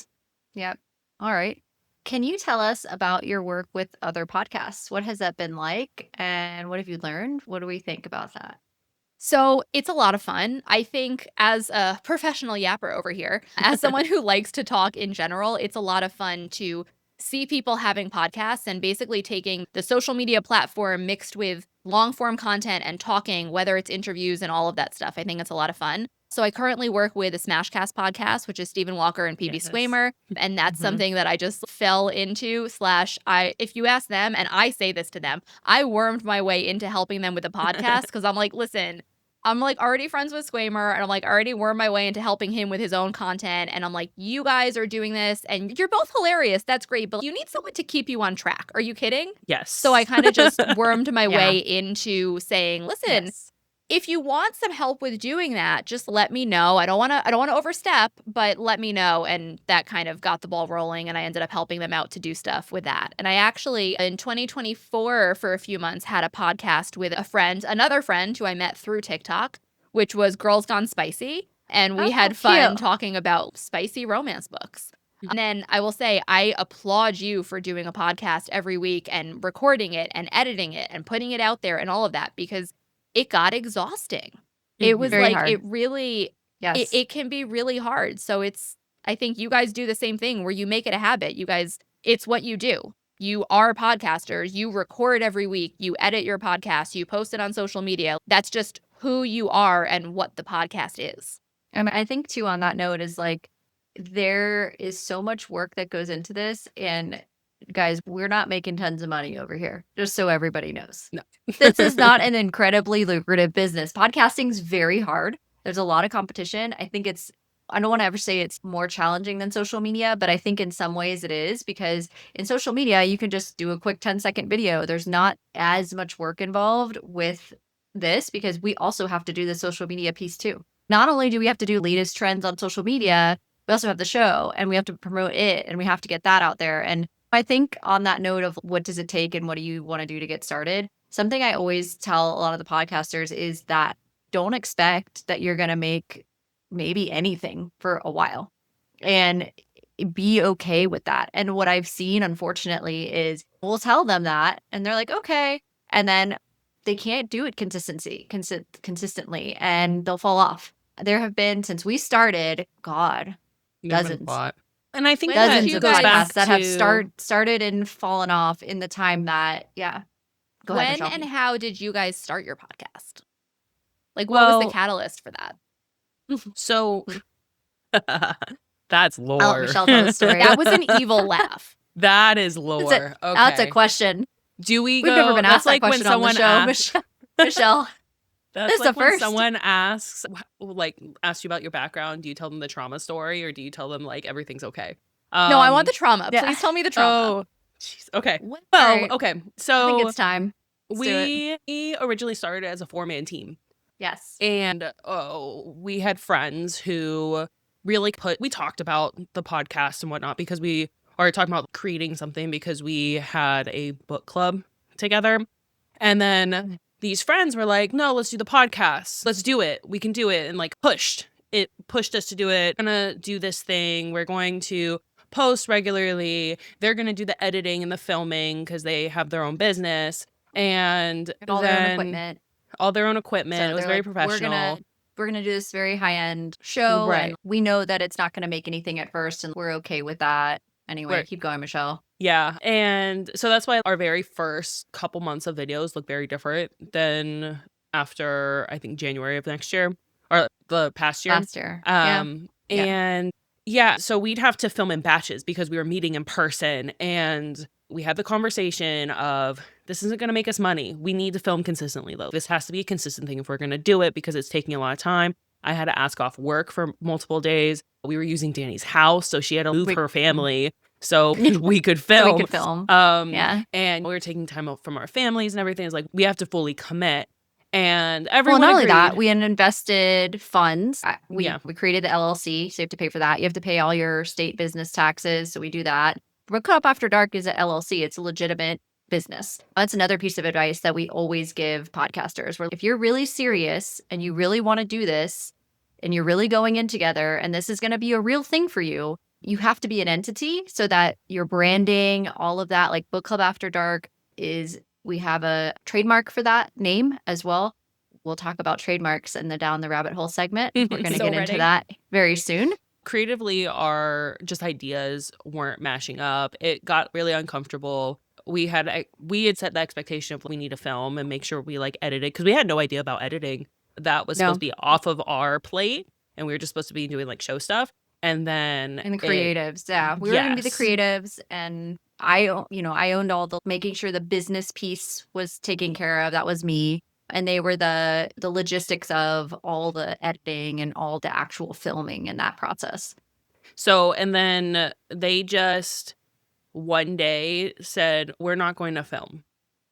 Yep. All right. Can you tell us about your work with other podcasts? What has that been like? And what have you learned? What do we think about that? So it's a lot of fun. I think as a professional yapper over here, as someone who likes to talk in general, it's a lot of fun to see people having podcasts and basically taking the social media platform mixed with long form content and talking, whether it's interviews and all of that stuff. I think it's a lot of fun. So I currently work with a Smashcast podcast, which is Stephen Walker and PB Swamer. And that's something that I just fell into if you ask them, and I say this to them, I wormed my way into helping them with a podcast because I'm like, listen, I'm like already friends with Swamer, and I'm like already wormed my way into helping him with his own content. And I'm like, you guys are doing this and you're both hilarious. That's great. But you need someone to keep you on track. Are you kidding? Yes. So I kind of just wormed my way into saying, listen, if you want some help with doing that, just let me know. I don't want to overstep, but let me know. And that kind of got the ball rolling, and I ended up helping them out to do stuff with that. And I actually, in 2024, for a few months, had a podcast with another friend who I met through TikTok, which was Girls Gone Spicy. And we had fun talking about spicy romance books. And then I will say, I applaud you for doing a podcast every week and recording it and editing it and putting it out there and all of that, because it got exhausting. It was Very like, hard. it really, it can be really hard. So I think you guys do the same thing where you make it a habit. You guys, it's what you do. You are podcasters. You record every week. You edit your podcast. You post it on social media. That's just who you are and what the podcast is. And I think too, on that note, is like, there is so much work that goes into this. And guys, we're not making tons of money over here, just so everybody knows. No. This is not an incredibly lucrative business. Podcasting is very hard. There's a lot of competition. I don't want to ever say it's more challenging than social media, but I think in some ways it is, because in social media, you can just do a quick 10-second video. There's not as much work involved with this, because we also have to do the social media piece too. Not only do we have to do latest trends on social media, we also have the show and we have to promote it and we have to get that out there. And I think on that note of what does it take and what do you want to do to get started, something I always tell a lot of the podcasters is that don't expect that you're going to make maybe anything for a while, and be okay with that. And what I've seen, unfortunately, is we'll tell them that and they're like, okay. And then they can't do it consistently and they'll fall off. There have been, since we started, dozens. And I think dozens of podcasts that have to... started and fallen off in the time that, Go ahead, When and how did you guys start your podcast? Like, what was the catalyst for that? So that's lore. I'll let Michelle tell the story. That was an evil laugh. That is lore. Okay. That's a question. We've never been asked that like question on the show, Michelle. That's like the when first. Someone asks you about your background. Do you tell them the trauma story, or do you tell them like everything's okay? No, I want the trauma. Please tell me the trauma. Oh, jeez. Okay. Well, Well, okay. So I think it's time. We originally started as a 4-man team. Yes. And we had friends who really we talked about the podcast and whatnot, because we are talking about creating something because we had a book club together. And then these friends were like, no, let's do the podcast. Let's do it. We can do it. And like pushed us to do it. We're going to do this thing. We're going to post regularly. They're going to do the editing and the filming because they have their own business. And all their own equipment. All their own equipment. So it was very professional. We're gonna do this very high-end show, Right. and we know that it's not gonna make anything at first, and we're okay with that. Anyway, keep going, Michelle. Yeah. And so that's why our very first couple months of videos look very different than after, I think, January of next year or the past year. Last year. And yeah, so we'd have to film in batches because we were meeting in person, and we had the conversation of, this isn't going to make us money. We need to film consistently, though. This has to be a consistent thing if we're going to do it because it's taking a lot of time. I had to ask off work for multiple days. We were using Danny's house, so she had to move her family so we could film. And we were taking time out from our families and everything. It's like, we have to fully commit. And everyone not agreed. only that, we had invested funds. We created the LLC, so you have to pay for that. You have to pay all your state business taxes, so we do that. But Cut Up After Dark is an LLC. It's a legitimate business. That's another piece of advice that we always give podcasters, where if you're really serious and you really want to do this and you're really going in together and this is going to be a real thing for you, you have to be an entity so that your branding, all of that, like Book Club After Dark we have a trademark for that name as well. We'll talk about trademarks in the Down the Rabbit Hole segment. We're going to get into that very soon. Creatively, our just ideas weren't mashing up. It got really uncomfortable. We had set the expectation of we need to film and make sure we like edited because we had no idea about editing. That was supposed to be off of our plate, and we were just supposed to be doing like show stuff. And then the creatives, we were going to be the creatives, and I owned all the making sure the business piece was taken care of. That was me, and they were the logistics of all the editing and all the actual filming in that process. So, and then they just one day said, we're not going to film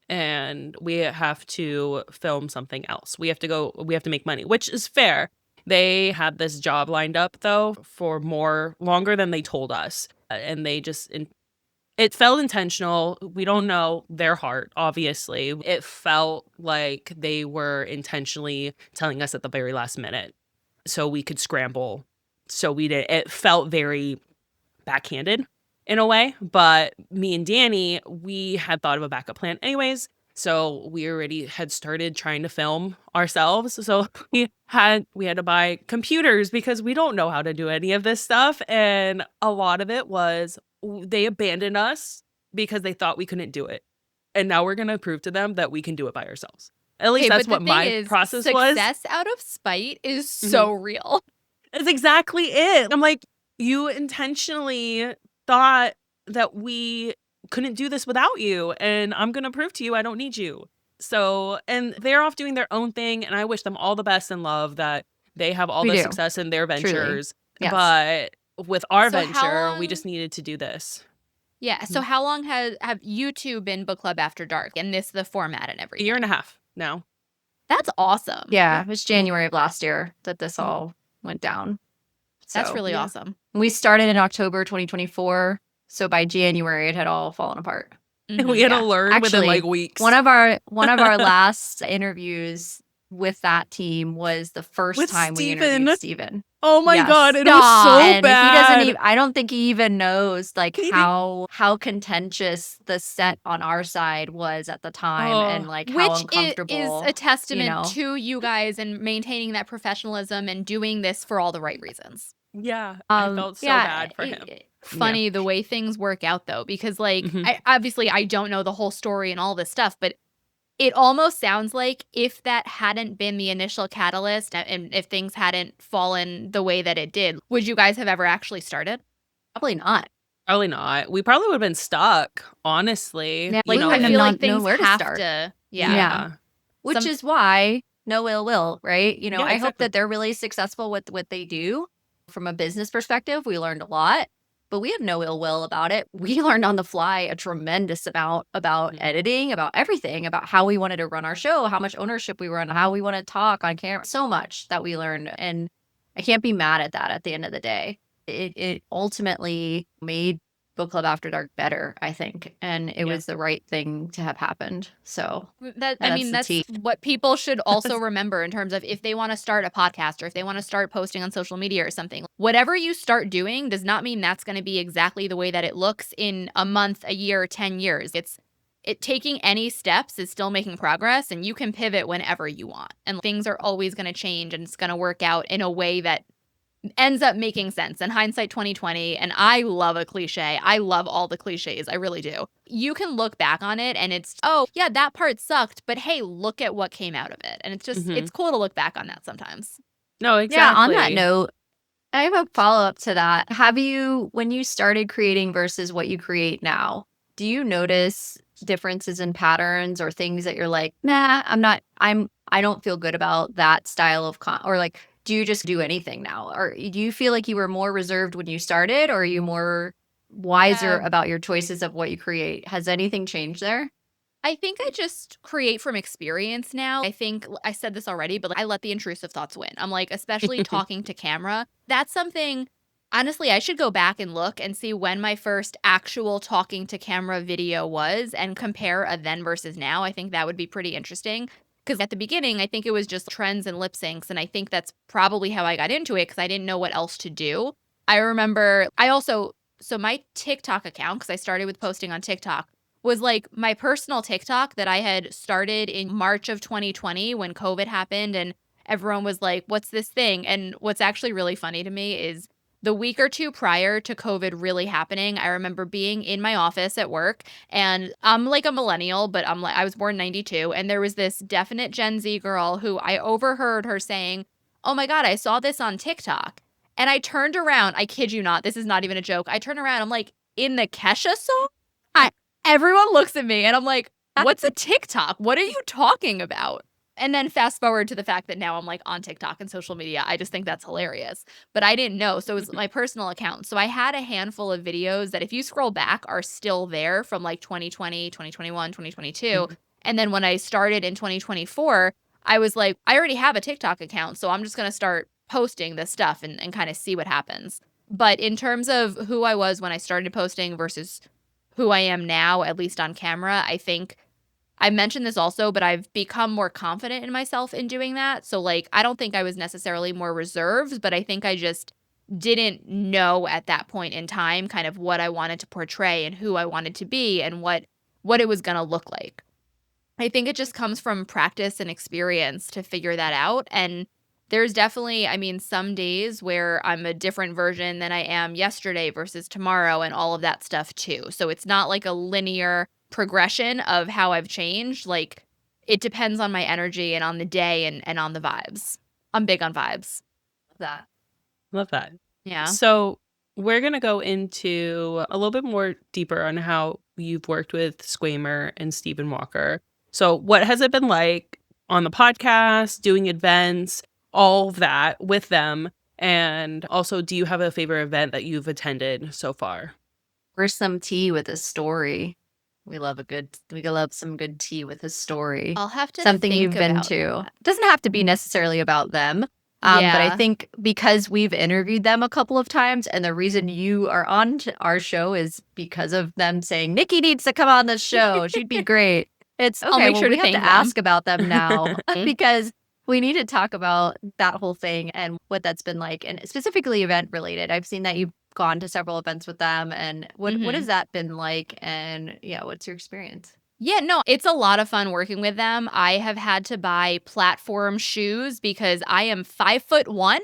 and we have to film something else. We have to make money, which is fair. They had this job lined up though for longer than they told us. And they just, it felt intentional. We don't know their heart, obviously. It felt like they were intentionally telling us at the very last minute so we could scramble. So we did. It felt very backhanded in a way, but me and Danny, we had thought of a backup plan anyways. So we already had started trying to film ourselves. So we had to buy computers because we don't know how to do any of this stuff. And a lot of it was they abandoned us because they thought we couldn't do it. And now we're going to prove to them that we can do it by ourselves. At least that's what my process was. Success out of spite is so real. That's exactly it. I'm like, you intentionally thought that we couldn't do this without you, and I'm going to prove to you I don't need you. So, and they're off doing their own thing, and I wish them all the best in love, that they have all the success in their ventures. Yes. But with our venture, we just needed to do this. Yeah. So how long have you two been Book Club After Dark, and the format and everything? A year and a half now. That's awesome. Yeah, it was January of last year that this all went down. So, that's really awesome. We started in October 2024. So by January, it had all fallen apart. Mm-hmm. We had to learn within like weeks. One of our last interviews with that team was the first time we interviewed Steven. Oh my God, it was so bad. He I don't think he even knows like how contentious the set on our side was at the time, and like how uncomfortable. Which is a testament to you guys and maintaining that professionalism and doing this for all the right reasons. Yeah, I felt so bad for him. Funny the way things work out though, because like I don't know the whole story and all this stuff, but it almost sounds like if that hadn't been the initial catalyst and if things hadn't fallen the way that it did, would you guys have ever actually started? Probably not. Probably not. We probably would have been stuck, honestly. Yeah, like, I feel like things have to. Yeah. Which is why no ill will, right? You know, I hope that they're really successful with what they do. From a business perspective, we learned a lot. But we have no ill will about it. We learned on the fly a tremendous amount about editing, about everything, about how we wanted to run our show, how much ownership we were on, how we want to talk on camera. So much that we learned. And I can't be mad at that at the end of the day. It ultimately made Book Club After Dark better, I think. And it was the right thing to have happened. So That I that's mean, the that's tea. what people should also remember in terms of if they want to start a podcast or if they want to start posting on social media or something. Whatever you start doing does not mean that's going to be exactly the way that it looks in a month, a year, 10 years. It taking any steps is still making progress, and you can pivot whenever you want. And things are always going to change, and it's going to work out in a way that ends up making sense. And hindsight 2020, and I love a cliche. I love all the cliches. I really do. You can look back on it and it's, oh, yeah, that part sucked, but hey, look at what came out of it. And it's just, it's cool to look back on that sometimes. No, Yeah, on that exactly. note, I have a follow-up to that. Have you, when you started creating versus what you create now, do you notice differences in patterns or things that you're like, nah, I don't feel good about that style of or like, do you just do anything now? Or do you feel like you were more reserved when you started, or are you more wiser about your choices of what you create? Has anything changed there? I think I just create from experience now. I think I said this already, but I let the intrusive thoughts win. I'm like, especially talking to camera. That's something, honestly, I should go back and look and see when my first actual talking to camera video was and compare a then versus now. I think that would be pretty interesting. Because at the beginning, I think it was just trends and lip syncs. And I think that's probably how I got into it because I didn't know what else to do. I remember so my TikTok account, because I started with posting on TikTok, was like my personal TikTok that I had started in March of 2020 when COVID happened and everyone was like, what's this thing? And what's actually really funny to me is the week or two prior to COVID really happening, I remember being in my office at work and I'm like a millennial, but I was born 92. And there was this definite Gen Z girl who I overheard her saying, oh my God, I saw this on TikTok. And I turned around, I kid you not, this is not even a joke. I turned around, I'm like, in the Kesha song? Everyone looks at me and I'm like, what's a TikTok? What are you talking about? And then fast forward to the fact that now I'm like on TikTok and social media. I just think that's hilarious. But I didn't know. So it was my personal account. So I had a handful of videos that if you scroll back are still there from like 2020, 2021, 2022. And then when I started in 2024, I was like, I already have a TikTok account. So I'm just going to start posting this stuff and kind of see what happens. But in terms of who I was when I started posting versus who I am now, at least on camera, I think I mentioned this also, but I've become more confident in myself in doing that. So like, I don't think I was necessarily more reserved, but I think I just didn't know at that point in time kind of what I wanted to portray and who I wanted to be and what it was going to look like. I think it just comes from practice and experience to figure that out. And there's definitely, I mean, some days where I'm a different version than I am yesterday versus tomorrow and all of that stuff too. So it's not like a linear progression of how I've changed. Like it depends on my energy and on the day and on the vibes. I'm big on vibes. That. Love that. Yeah. So we're going to go into a little bit more deeper on how you've worked with Squamer and Stephen Walker. So what has it been like on the podcast, doing events, all of that with them? And also, do you have a favorite event that you've attended so far? Or some tea with a story. We love some good tea with a story. I'll have to Something think you've been about to. that. Doesn't have to be necessarily about them. But I Yeah. think because we've interviewed them a couple of times and the reason you are on our show is because of them saying, Nicki needs to come on this show. She'd be great. It's I'll okay. make Well, sure we to have to thank them. ask about them now because we need to talk about that whole thing and what that's been like, and specifically event related. I've seen that you've gone to several events with them, and what has that been like? And yeah, what's your experience? Yeah, no, it's a lot of fun working with them. I have had to buy platform shoes because I am 5'1"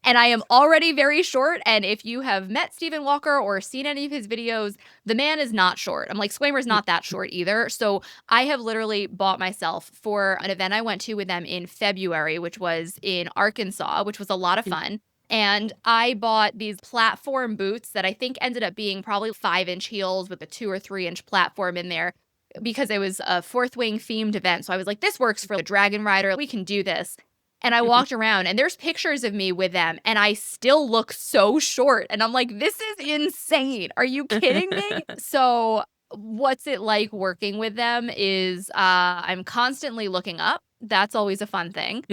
and I am already very short. And if you have met Stephen Walker or seen any of his videos, the man is not short. I'm like, Squamer's not that short either. So I have literally bought myself for an event I went to with them in February, which was in Arkansas, which was a lot of fun. And I bought these platform boots that I think ended up being probably 5-inch heels with a 2 or 3-inch platform in there, because it was a Fourth Wing themed event. So I was like, this works for the Dragon Rider. We can do this. And I walked around and there's pictures of me with them and I still look so short. And I'm like, this is insane. Are you kidding me? So what's it like working with them is I'm constantly looking up. That's always a fun thing.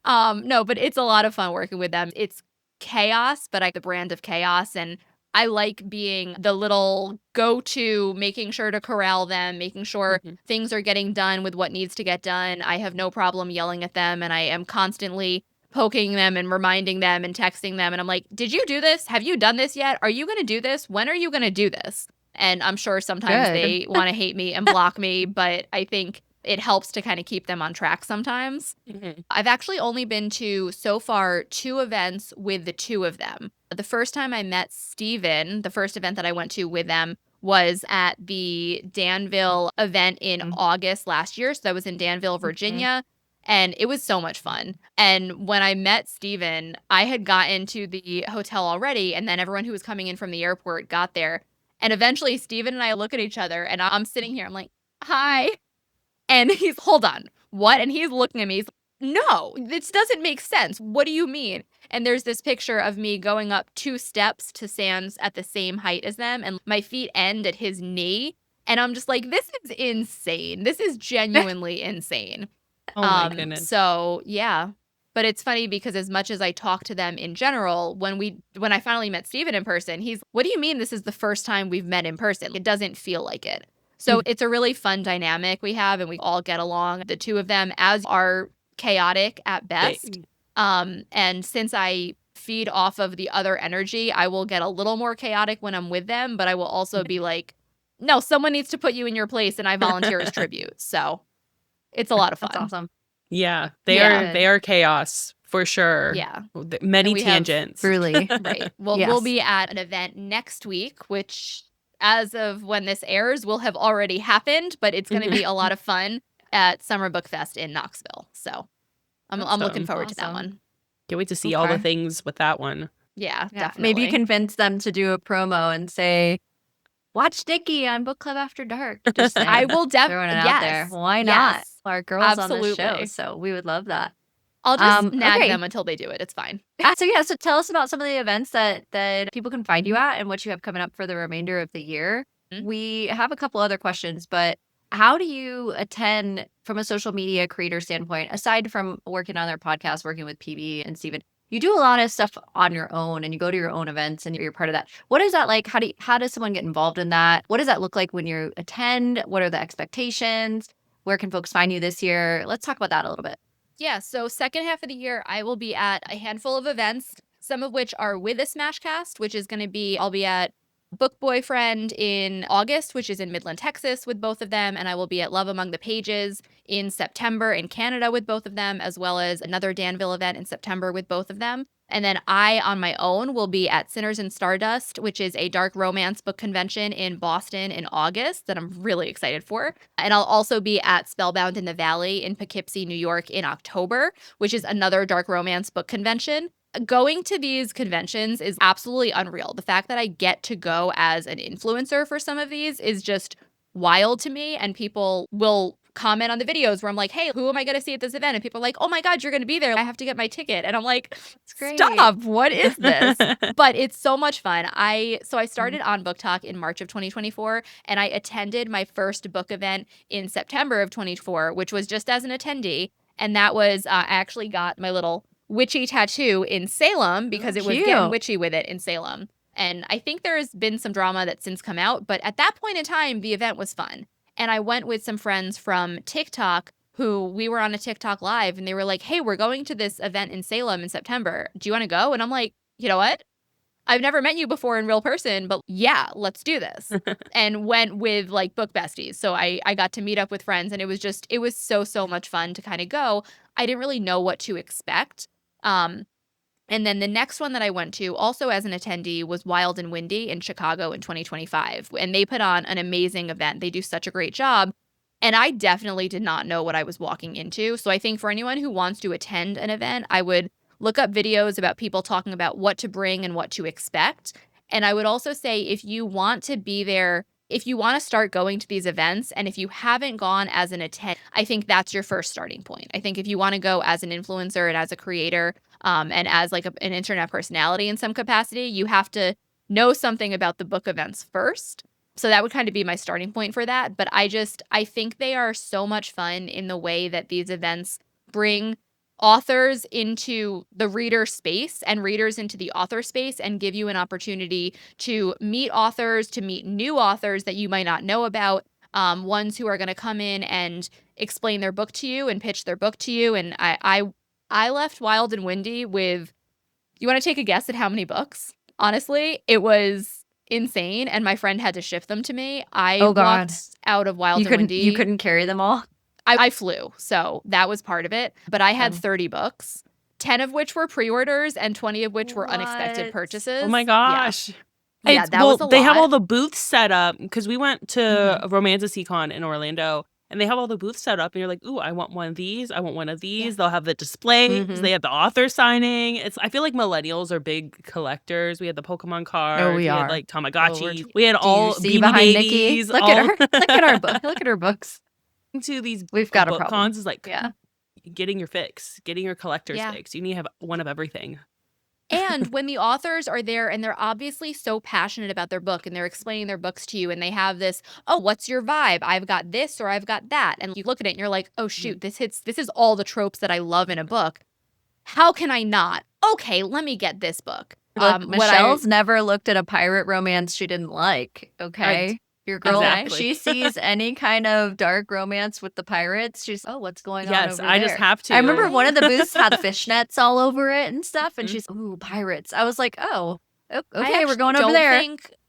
No, but it's a lot of fun working with them. It's chaos, but the brand of chaos. And I like being the little go-to, making sure to corral them, making sure things are getting done with what needs to get done. I have no problem yelling at them, and I am constantly poking them and reminding them and texting them. And I'm like, did you do this? Have you done this yet? Are you going to do this? When are you going to do this? And I'm sure sometimes Good. they want to hate me and block me, but I think it helps to kind of keep them on track sometimes. I've actually only been to, so far, 2 events with the 2 of them. The first time I met Steven, the first event that I went to with them was at the Danville event in August last year. So that was in Danville, Virginia. And it was so much fun. And when I met Steven, I had gotten to the hotel already, and then everyone who was coming in from the airport got there. And eventually Steven and I look at each other, and I'm sitting here, I'm like, hi. And he's, hold on, what? And he's looking at me, he's like, no, this doesn't make sense. What do you mean? And there's this picture of me going up 2 steps to stands at the same height as them, and my feet end at his knee. And I'm just like, this is insane. This is genuinely insane. Oh my goodness. So yeah. But it's funny because as much as I talk to them in general, when I finally met Steven in person, he's, what do you mean this is the first time we've met in person? It doesn't feel like it. So it's a really fun dynamic we have, and we all get along. The 2 of them as are chaotic at best. And since I feed off of the other energy, I will get a little more chaotic when I'm with them, but I will also be like, no, someone needs to put you in your place, and I volunteer as tribute. So it's a lot of fun. That's awesome. Yeah, they are chaos for sure. Yeah. Many tangents. Truly. Right. We'll be at an event next week, which as of when this airs will have already happened, but it's going to be a lot of fun at Summer Book Fest in Knoxville. So I'm looking forward to that one. Can't wait to see all the things with that one. Yeah, definitely. Maybe convince them to do a promo and say, watch Nicki on Book Club After Dark. Just saying. I will throwing it out there. Why not? Yes. Our girls on Absolutely. the show, so we would love that. I'll just nag them until they do it. It's fine. So tell us about some of the events that people can find you at and what you have coming up for the remainder of the year. We have a couple other questions, but how do you attend from a social media creator standpoint, aside from working on their podcast, working with PB and Steven? You do a lot of stuff on your own, and you go to your own events, and you're part of that. What is that like? How does someone get involved in that? What does that look like when you attend? What are the expectations? Where can folks find you this year? Let's talk about that a little bit. Yeah, so second half of the year, I will be at a handful of events, some of which are with a Smashcast, which is going to be, I'll be at Book Boyfriend in August, which is in Midland, Texas, with both of them. And I will be at Love Among the Pages in September in Canada with both of them, as well as another Danville event in September with both of them. And then I, on my own, will be at Sinners and Stardust, which is a dark romance book convention in Boston in August that I'm really excited for. And I'll also be at Spellbound in the Valley in Poughkeepsie, New York in October, which is another dark romance book convention. Going to these conventions is absolutely unreal. The fact that I get to go as an influencer for some of these is just wild to me. And people will comment on the videos where I'm like, hey, who am I going to see at this event? And people are like, oh my God, you're going to be there. I have to get my ticket. And I'm like, stop. What is this? But it's so much fun. I started on Book Talk in March of 2024, and I attended my first book event in September of 2024, which was just as an attendee. And that was, I actually got my little witchy tattoo in Salem because it was getting witchy with it in Salem. And I think there has been some drama that's since come out, but at that point in time, the event was fun. And I went with some friends from TikTok who we were on a TikTok live, and they were like, hey, we're going to this event in Salem in September. Do you want to go? And I'm like, you know what? I've never met you before in real person, but yeah, let's do this. And went with like book besties. So I got to meet up with friends, and it was so much fun to kind of go. I didn't really know what to expect. And then the next one that I went to, also as an attendee, was Wild and Windy in Chicago in 2025. And they put on an amazing event. They do such a great job. And I definitely did not know what I was walking into. So I think for anyone who wants to attend an event, I would look up videos about people talking about what to bring and what to expect. And I would also say if you want to be there, if you want to start going to these events, and if you haven't gone as an attendee, I think that's your first starting point. I think if you want to go as an influencer and as a creator, and as like an internet personality in some capacity, you have to know something about the book events first. So that would kind of be my starting point for that. But I think they are so much fun in the way that these events bring authors into the reader space and readers into the author space and give you an opportunity to meet authors, to meet new authors that you might not know about, ones who are going to come in and explain their book to you and pitch their book to you. And I left Wild and Windy with, you want to take a guess at how many books? Honestly, it was insane, and my friend had to ship them to me. I Oh, God. walked out of Wild and Windy. You couldn't carry them all? I flew, so that was part of it. But I had 30 books, 10 of which were pre-orders and 20 of which were unexpected What? purchases. Oh my gosh. Yeah, that was a They have lot. all the booths set up because we went to Romanticon in Orlando, and they have all the booths set up, and you're like, ooh, I want one of these. I want one of these. They'll have the displays. They have the author signing. I feel like millennials are big collectors. We had the Pokemon cards. we had are. like Tamagotchis. Oh, we had all see Beanie behind Babies. Nicki? Look at her. Look at our book. Look at her books. To these We've got a book problem. cons is like Yeah. getting your fix, getting your collector's fix. You need to have one of everything. And when the authors are there and they're obviously so passionate about their book and they're explaining their books to you and they have this, oh, what's your vibe? I've got this or I've got that. And you look at it and you're like, oh, shoot, this is all the tropes that I love in a book. How can I not? Okay, let me get this book. Look, Michelle's never looked at a pirate romance she didn't like, okay? Your girl, Exactly. she sees any kind of dark romance with the pirates, she's, oh, what's going on over I there? just have to. I remember one of the booths had fishnets all over it and stuff, and she's, ooh, pirates. I was like, oh, okay, we're going over there.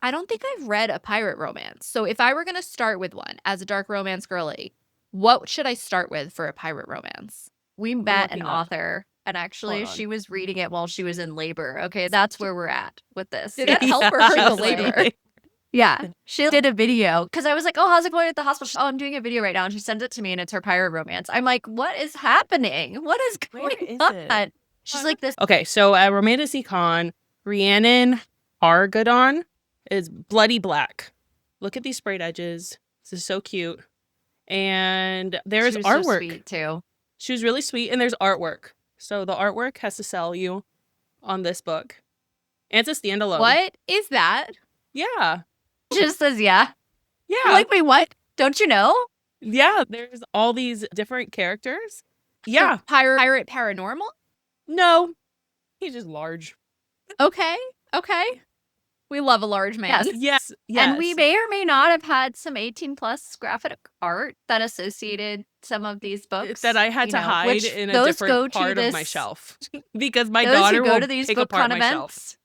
I don't think I've read a pirate romance. So if I were going to start with one as a dark romance girly, what should I start with for a pirate romance? We met an looking up. author, and actually Hold on. she was reading it while she was in labor. Okay, that's where we're at with this. Did that help her through the labor? Yeah, she did a video because I was like, oh, how's it going at the hospital? She's, oh, I'm doing a video right now. And she sends it to me and it's her pirate romance. I'm like, what is happening? What is going on? it? She's like this. Okay, so at Romanticon, Rhiannon Argadon is bloody black. Look at these sprayed edges. This is so cute. And there's She was artwork. so sweet too. She was really sweet, and there's artwork. So the artwork has to sell you on this book. And it's a standalone. What is that? Yeah. She just says, yeah. Yeah. I'm like, wait, what? Don't you know? Yeah. There's all these different characters. Yeah. So pirate paranormal? No. He's just large. Okay. We love a large man. Yes. And we may or may not have had some 18 plus graphic art that associated some of these books that I had to hide which in a those different go to part of my this- shelf because my those daughter who go will to these pick book apart con my shelf. events.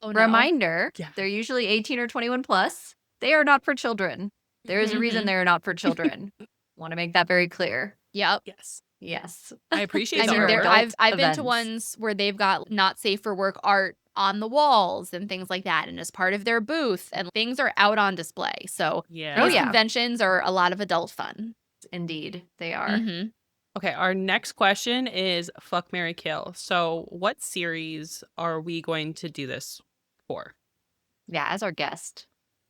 Oh, no. Reminder, Yeah. they're usually 18 or 21 plus. They are not for children. There is a reason they are not for children. Want to make that very clear. Yep. Yes. Yes. I appreciate I the mean, These are artwork. adult I've been to events. ones where they've got not safe for work art on the walls and things like that, and as part of their booth, and things are out on display. So Yeah. these yeah. conventions are a lot of adult fun. Indeed, they are. Mhm. Okay, our next question is Fuck, Marry, Kill. So what series are we going to do this for? Yeah, as our guest.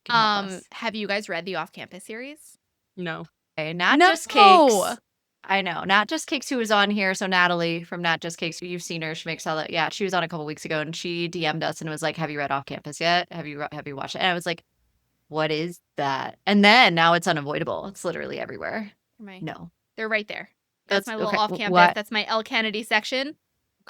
can help us. Have you guys read the Off-Campus series? No. Okay, Not No. Just Cakes. I know. Not Just Cakes, who was on here. So Natalie from Not Just Cakes, you've seen her. She makes all that. Yeah, she was on a couple weeks ago and she DM'd us and was like, have you read Off Campus yet? Have you watched it? And I was like, what is that? And then now it's unavoidable. It's literally everywhere. No. They're right there. That's my little okay, Off-Campus. what? That's my L. Kennedy section.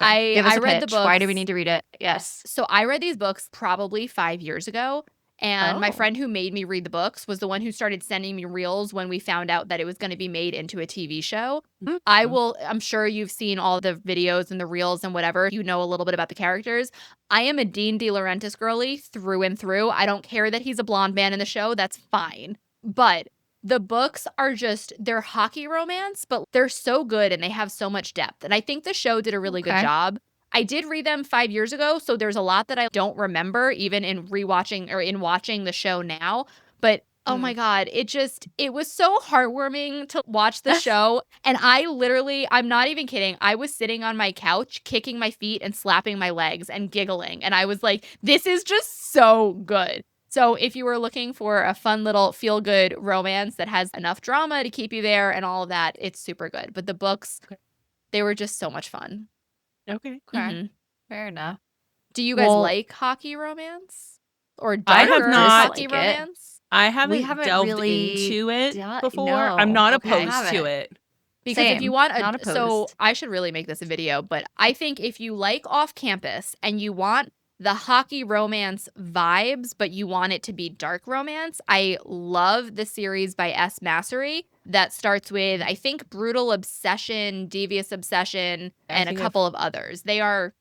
Okay, give us I a read the pitch. books. Why do we need to read it? Yes. So I read these books probably 5 years ago. And my Oh. friend who made me read the books was the one who started sending me reels when we found out that it was going to be made into a TV show. I'm sure you've seen all the videos and the reels and whatever. You know a little bit about the characters. I am a Dean De Laurentiis girly through and through. I don't care that he's a blonde man in the show. That's fine. But the books are just, they're hockey romance, but they're so good and they have so much depth. And I think the show did a really good Okay. job. I did read them 5 years ago, so there's a lot that I don't remember, even in rewatching or in watching the show now. But oh my God, it was so heartwarming to watch the show. And I'm not even kidding. I was sitting on my couch, kicking my feet and slapping my legs and giggling. And I was like, this is just so good. So if you were looking for a fun little feel-good romance that has enough drama to keep you there and all of that, it's super good. But the books, they were just so much fun. Okay. Mhm. Fair enough. Do you guys Well- like hockey romance? Or I have darker not- hockey like it. romance? I haven't haven't delved really into it done- before. no, I'm not okay. opposed to Haven't. it. Because if you want not so opposed. I should really make this a video, but I think if you like Off Campus and you want the hockey romance vibes, but you want it to be dark romance, I love the series by S. Massery that starts with, I think, Brutal Obsession, Devious Obsession, and a couple of others. They are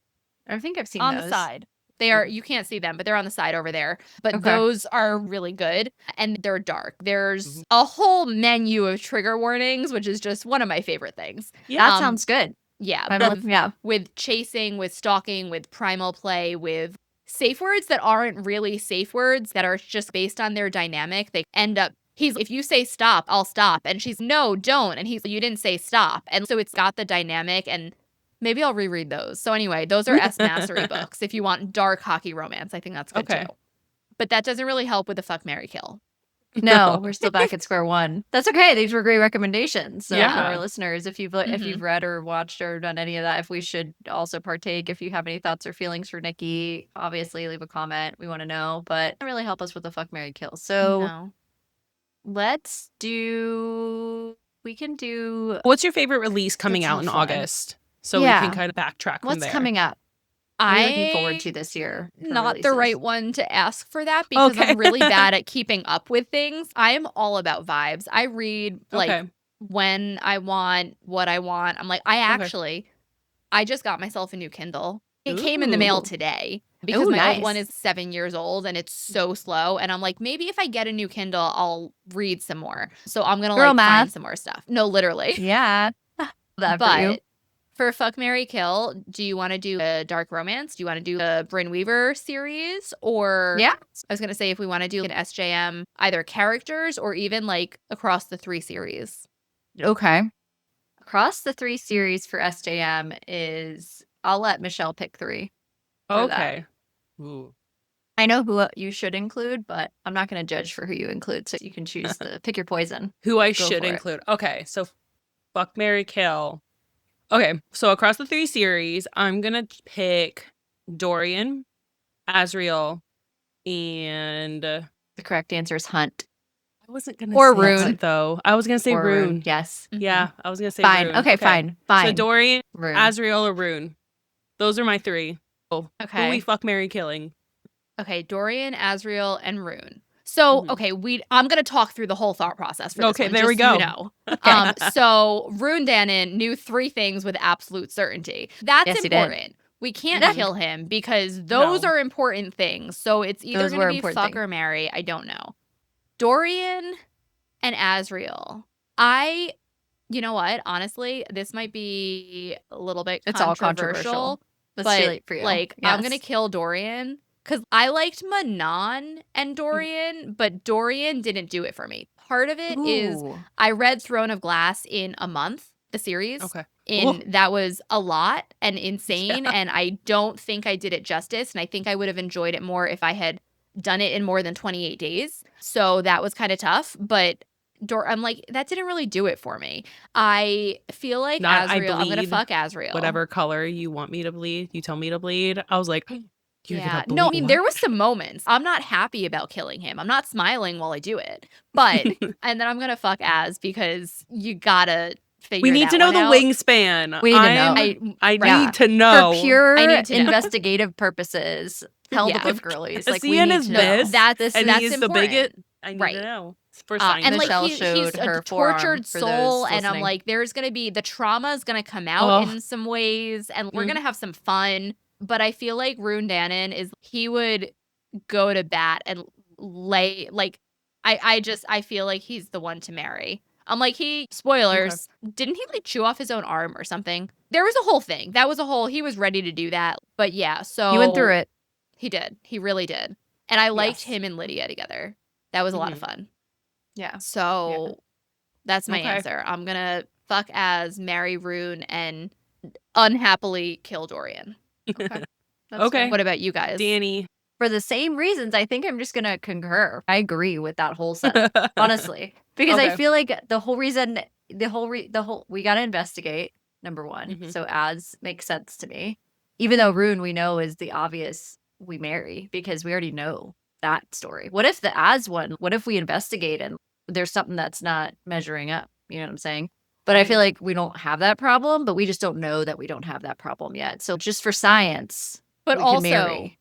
I think I've seen on those. the side. They are, you can't see them, but they're on the side over there. But Okay. those are really good and they're dark. There's a whole menu of trigger warnings, which is just one of my favorite things. That sounds good. Yeah. Yeah. With chasing, with stalking, with primal play, with safe words that aren't really safe words that are just based on their dynamic. They end up, if you say stop, I'll stop. And she's, no, don't. And he's, you didn't say stop. And so it's got the dynamic, and maybe I'll reread those. So anyway, those are S. Massery books. If you want dark hockey romance, I think that's good too. But that doesn't really help with the fuck, marry, kill. No, we're still back at square one. That's okay. These were great recommendations. So for our listeners, if you've read or watched or done any of that, if we should also partake, if you have any thoughts or feelings for Nicki, obviously leave a comment. We want to know, but it really help us with the fuck, marry, kill. So let's do. We can do. What's your favorite release coming out in August? So we can kind of backtrack from there. What's coming up? I'm looking forward to this year. Not the right one to ask for that because I'm really bad at keeping up with things. I am all about vibes. I read like when I want, what I want. I'm like, I just got myself a new Kindle. It came in the mail today because my old one is 7 years old and it's so slow. And I'm like, maybe if I get a new Kindle, I'll read some more. So I'm going to find some more stuff. No, literally. Yeah. But for Fuck, Marry, Kill, do you want to do a dark romance? Do you want to do the Bryn Weaver series? Or I was going to say if we want to do an SJM, either characters or even like across the 3 series. Okay. Across the 3 series for SJM is, I'll let Michelle pick 3. Okay. Ooh. I know who you should include, but I'm not going to judge for who you include. So you can choose pick your poison. Who I should include. Okay. So Fuck, Marry, Kill. Okay, so across the 3 series, I'm going to pick Dorian, Azriel, and... The correct answer is Hunt. I wasn't going to say Rune, Hunt, though. I was going to say Rune. Yes. Yeah, I was going to say fine. Rune. Okay, fine. So Dorian, Rune. Azriel, or Rune. Those are my 3. Oh, okay. Who we fuck, marry, killing. Okay, Dorian, Azriel, and Rune. So, I'm going to talk through the whole thought process for this one, there we go. So you know. So Rune Dannon knew 3 things with absolute certainty. That's important. We can't kill him because those are important things. So it's either going to be fuck or marry. I don't know. Dorian and Azriel. You know what? Honestly, this might be a little bit It's all controversial. But for you. I'm going to kill Dorian. Because I liked Manon and Dorian, but Dorian didn't do it for me. Part of it is I read Throne of Glass in a month, the series. Okay. That was a lot and insane, and I don't think I did it justice, and I think I would have enjoyed it more if I had done it in more than 28 days. So that was kind of tough, but I'm like, that didn't really do it for me. I feel like Azriel, I'm going to fuck Azriel. Whatever color you want me to bleed, you tell me to bleed. I was like... No, I mean, there was some moments. I'm not happy about killing him. I'm not smiling while I do it. But, and then I'm going to fuck Az because you gotta figure We need to know the wingspan. We need to know. I need to know. For pure investigative purposes, tell the book girlies. Like, we need to know. That's important. The bigot. I need to know. For science. And Michelle like he's a tortured soul, and I'm like, there's going to be, the trauma is going to come out in some ways, and we're going to have some fun. But I feel like Rune Dannon he would go to bat and lay, like, I feel like he's the one to marry. I'm like, spoilers, didn't he like chew off his own arm or something? There was a whole thing. He was ready to do that. But yeah, so. He went through it. He did. He really did. And I liked him and Lydia together. That was a lot of fun. Yeah. So that's my answer. I'm going to fuck Az, marry Rune, and unhappily kill Dorian. Okay. What about you guys? Danny. For the same reasons, I think I'm just going to concur. I agree with that whole setup, honestly. Because I feel like the whole reason, we got to investigate, number one. So Az makes sense to me. Even though Rune, we know, is the obvious we marry because we already know that story. What if the Az one, what if we investigate and there's something that's not measuring up? You know what I'm saying? But I feel like we don't have that problem, but we just don't know that we don't have that problem yet. So just for science, But we also, can marry.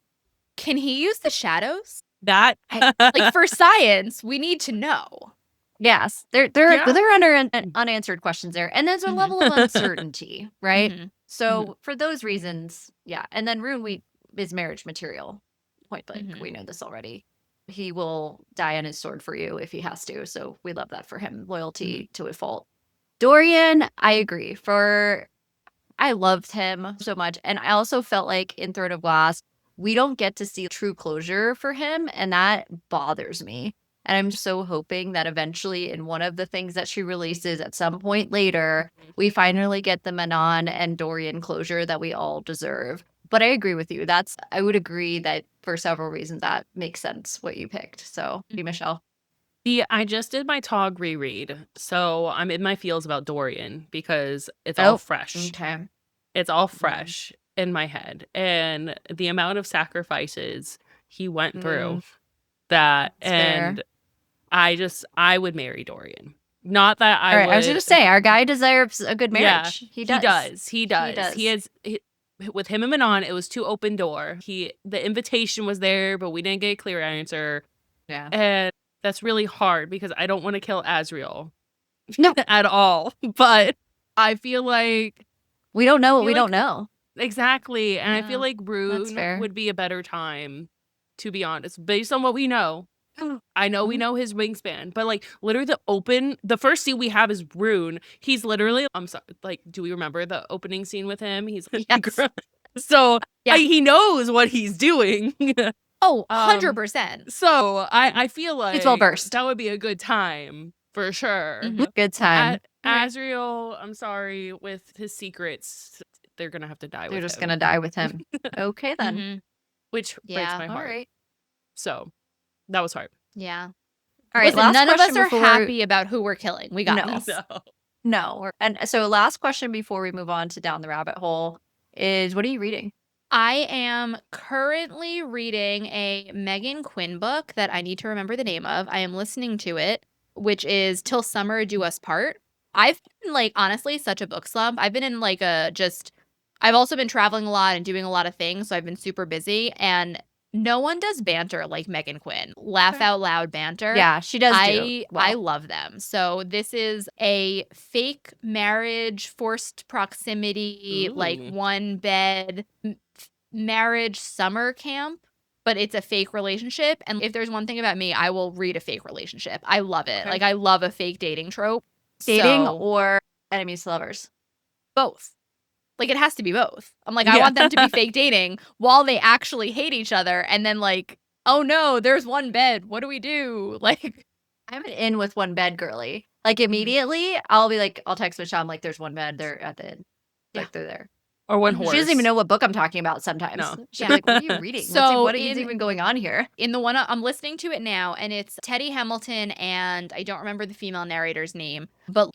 can he use the shadows? That Like for science, we need to know. Yes, they're Yeah. under unanswered questions there, and there's a level of uncertainty, right? Mhm. So for those reasons, yeah. And then Rune is marriage material. Point blank, Mhm. we know this already. He will die on his sword for you if he has to. So we love that for him. Loyalty to a fault. Dorian, I agree. I loved him so much, and I also felt like in Throne of Glass, we don't get to see true closure for him, and that bothers me. And I'm so hoping that eventually in one of the things that she releases at some point later, we finally get the Manon and Dorian closure that we all deserve. But I agree with you. I would agree that for several reasons that makes sense what you picked. So, Michelle. I just did my Tog reread, so I'm in my feels about Dorian because it's all fresh. Okay. It's all fresh in my head, and the amount of sacrifices he went through that, That's fair. and I would marry Dorian. Not that I All right, would. I was going to say, our guy deserves a good Yeah, marriage. He he does. does. He does. does. He is. With him and Manon, it was too open door. The invitation was there, but we didn't get a clear answer. Yeah. And that's really hard because I don't want to kill Azriel. No. At all. But I feel like We don't know what we don't know. exactly. And I feel Yeah, like that's Rune fair. would be a better time, to be honest, based on what we know. I know we know his wingspan, but like literally the first scene we have is Rune. He's literally, I'm sorry, like, do we remember the opening scene with him? He's Yes. so Yeah. he knows what he's doing. Oh, 100%. So I feel like He's well-versed. that would be a good time for sure. Good time. Azriel, I'm sorry, with his secrets, they're gonna have to die They're with just him. going to die with him. Okay, then. Mhm. Which breaks Yeah. my All heart. right. So that was hard. Yeah. All right, Listen, last none of us question are before- happy about who we're killing. We got No. this. No. And so last question before we move on to down the rabbit hole is, what are you reading? I am currently reading a Megan Quinn book that I need to remember the name of. I am listening to it, which is Till Summer Do Us Part. I've been like, honestly, such a book slump. I've been in like I've also been traveling a lot and doing a lot of things. So I've been super busy, and no one does banter like Megan Quinn. Laugh out loud banter. Yeah, she does I well. love them. So this is a fake marriage, forced proximity, like Ooh. one bed marriage summer camp, but it's a fake relationship. And if there's one thing about me, I will read a fake relationship. I love it. Okay. Like I love a fake dating trope. Dating So, or enemies to lovers? both. Like it has to be both. I'm like, I want them to be fake dating while they actually hate each other, and then like, oh no, there's one bed. What do we do? Like, I'm an in with one bed girly. Like immediately, I'll be like, I'll text Michelle. I'm like, there's one bed. They're at the inn. Like they're there. Or one Mhm. horse. She doesn't even know what book I'm talking about sometimes. No. She'll be like, what are you reading? So what is even going on here? in the one I'm listening to it now, and it's Teddy Hamilton, and I don't remember the female narrator's name, but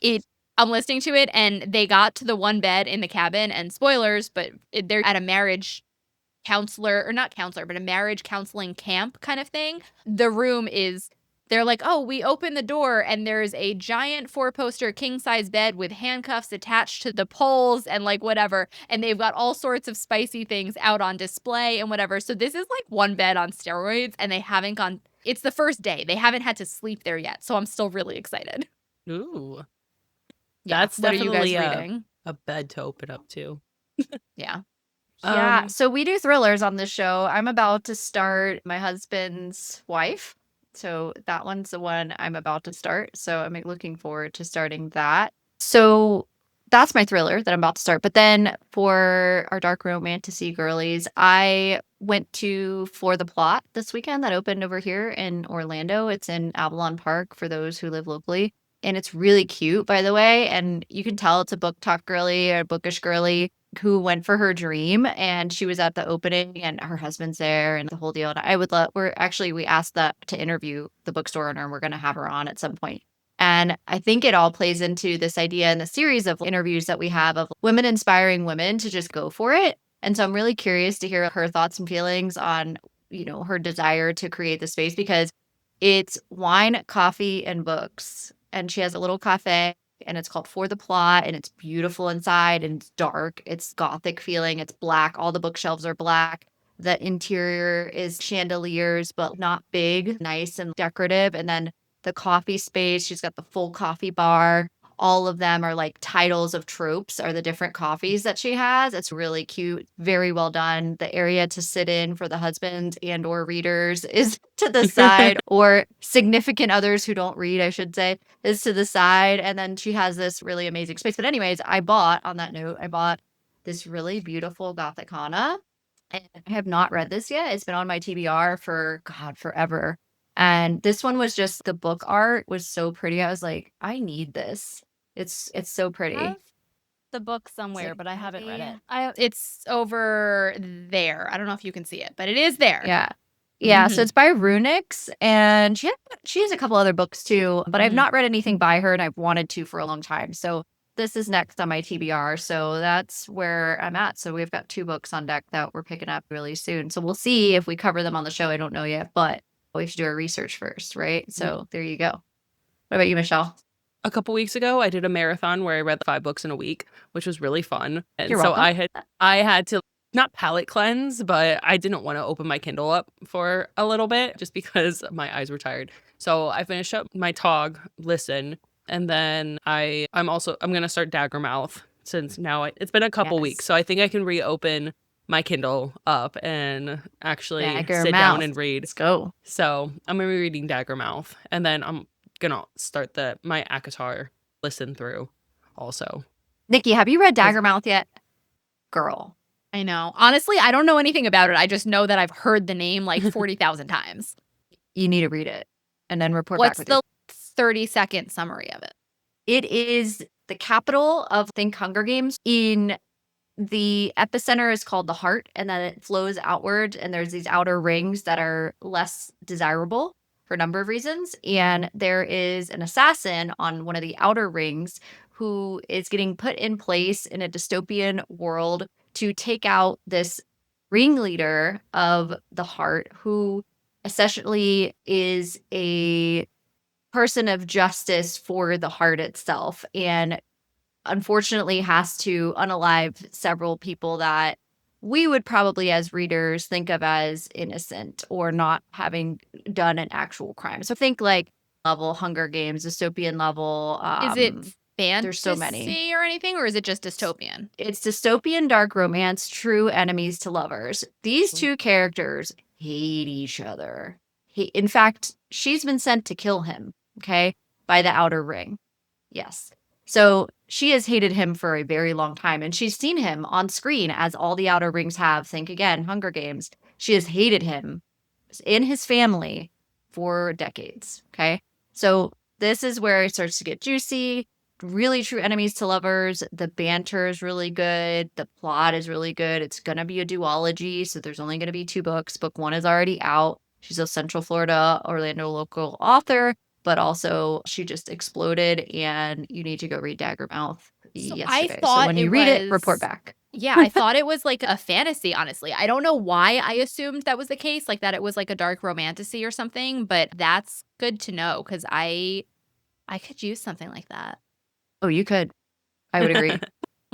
I'm listening to it, and they got to the one bed in the cabin, and spoilers, but they're at a marriage counselor, or not counselor, but a marriage counseling camp kind of thing. The room is, they're like, oh, we open the door, and there's a giant 4-poster king-size bed with handcuffs attached to the poles and like whatever, and they've got all sorts of spicy things out on display and whatever. So this is like one bed on steroids, and they haven't gone, it's the first day. They haven't had to sleep there yet, so I'm still really excited. Ooh. Yeah. That's What are you guys definitely reading? a bed to open up to. Yeah. Yeah. So we do thrillers on this show. I'm about to start My Husband's Wife. So that one's the one I'm about to start. So I'm looking forward to starting that. So that's my thriller that I'm about to start. But then for our dark romantasy girlies, I went to For the Plot this weekend that opened over here in Orlando. It's in Avalon Park for those who live locally. And it's really cute, by the way. And you can tell it's a book talk girly or bookish girly who went for her dream, and she was at the opening and her husband's there and the whole deal. And I would love, we asked that to interview the bookstore owner, and we're going to have her on at some point. And I think it all plays into this idea in the series of interviews that we have of women inspiring women to just go for it. And so I'm really curious to hear her thoughts and feelings on, her desire to create the space, because it's wine, coffee, and books. And she has a little cafe and it's called For the Plot, and it's beautiful inside, and it's dark. It's gothic feeling. It's black. All the bookshelves are black. The interior is chandeliers, but not big, nice and decorative. And then the coffee space, she's got the full coffee bar. All of them are like titles of Tropes, are the different coffees that she has. It's really cute, very well done. The area to sit in for the husband and or readers is to the side, or significant others who don't read, I should say, is to the side. And then she has this really amazing space. But anyways, I bought this really beautiful Gothicana. And I have not read this yet. It's been on my TBR for, God, forever. And this one was just, the book art was so pretty. I was like, I need this. It's so I pretty. have the book Is somewhere, it but I haven't read it. It's over there. I don't know if you can see it, but it is there. Yeah. Yeah, so Mhm. it's by Runix, and she has a couple other books too, but I've Mhm. not read anything by her, and I've wanted to for a long time. So this is next on my TBR. So that's where I'm at. So we've got 2 books on deck that we're picking up really soon. So we'll see if we cover them on the show. I don't know yet, but we should do our research first, right? So there you go. What about you, Michelle? A couple weeks ago, I did a marathon where I read 5 books in a week, which was really fun. And You're so welcome. I had to not palate cleanse, but I didn't want to open my Kindle up for a little bit just because my eyes were tired. So I finished up my Tog listen, and then I'm gonna start Daggermouth since now it's been a couple weeks, Yes. so I think I can reopen my Kindle up and actually Dagger sit down Mouth. and read. Let's go. So I'm gonna be reading Daggermouth, and then I'm gonna start my ACOTAR listen through also. Nikki, have you read Daggermouth yet? Girl. I know. Honestly, I don't know anything about it. I just know that I've heard the name like 40,000 times. You need to read it and then report back What's with your the 30-second summary of it? It is the capital of Think Hunger Games. In the epicenter is called the heart, and then it flows outward, and there's these outer rings that are less desirable for a number of reasons. And there is an assassin on one of the outer rings who is getting put in place in a dystopian world to take out this ringleader of the heart, who essentially is a person of justice for the heart itself, and unfortunately has to unalive several people that we would probably as readers think of as innocent or not having done an actual crime. So think like level Hunger Games, dystopian level. Is it fantasy there's so many. or anything, or is it just dystopian? It's dystopian dark romance, true enemies to lovers. These 2 characters hate each other. In fact, she's been sent to kill him, okay, by the outer ring. Yes. So she has hated him for a very long time, and she's seen him on screen, as all the outer rings have. Think again, Hunger Games. She has hated him and his family for decades, okay? So this is where it starts to get juicy. Really true enemies to lovers. The banter is really good. The plot is really good. It's going to be a duology, so there's only going to be 2 books. Book 1 is already out. She's a Central Florida, Orlando local author, but also she just exploded, and you need to go read Daggermouth yesterday. So when you read it, report back. Yeah, I thought it was like a fantasy, honestly. I don't know why I assumed that was the case, like that it was like a dark romantasy or something, but that's good to know because I could use something like that. Oh, you could. I would agree.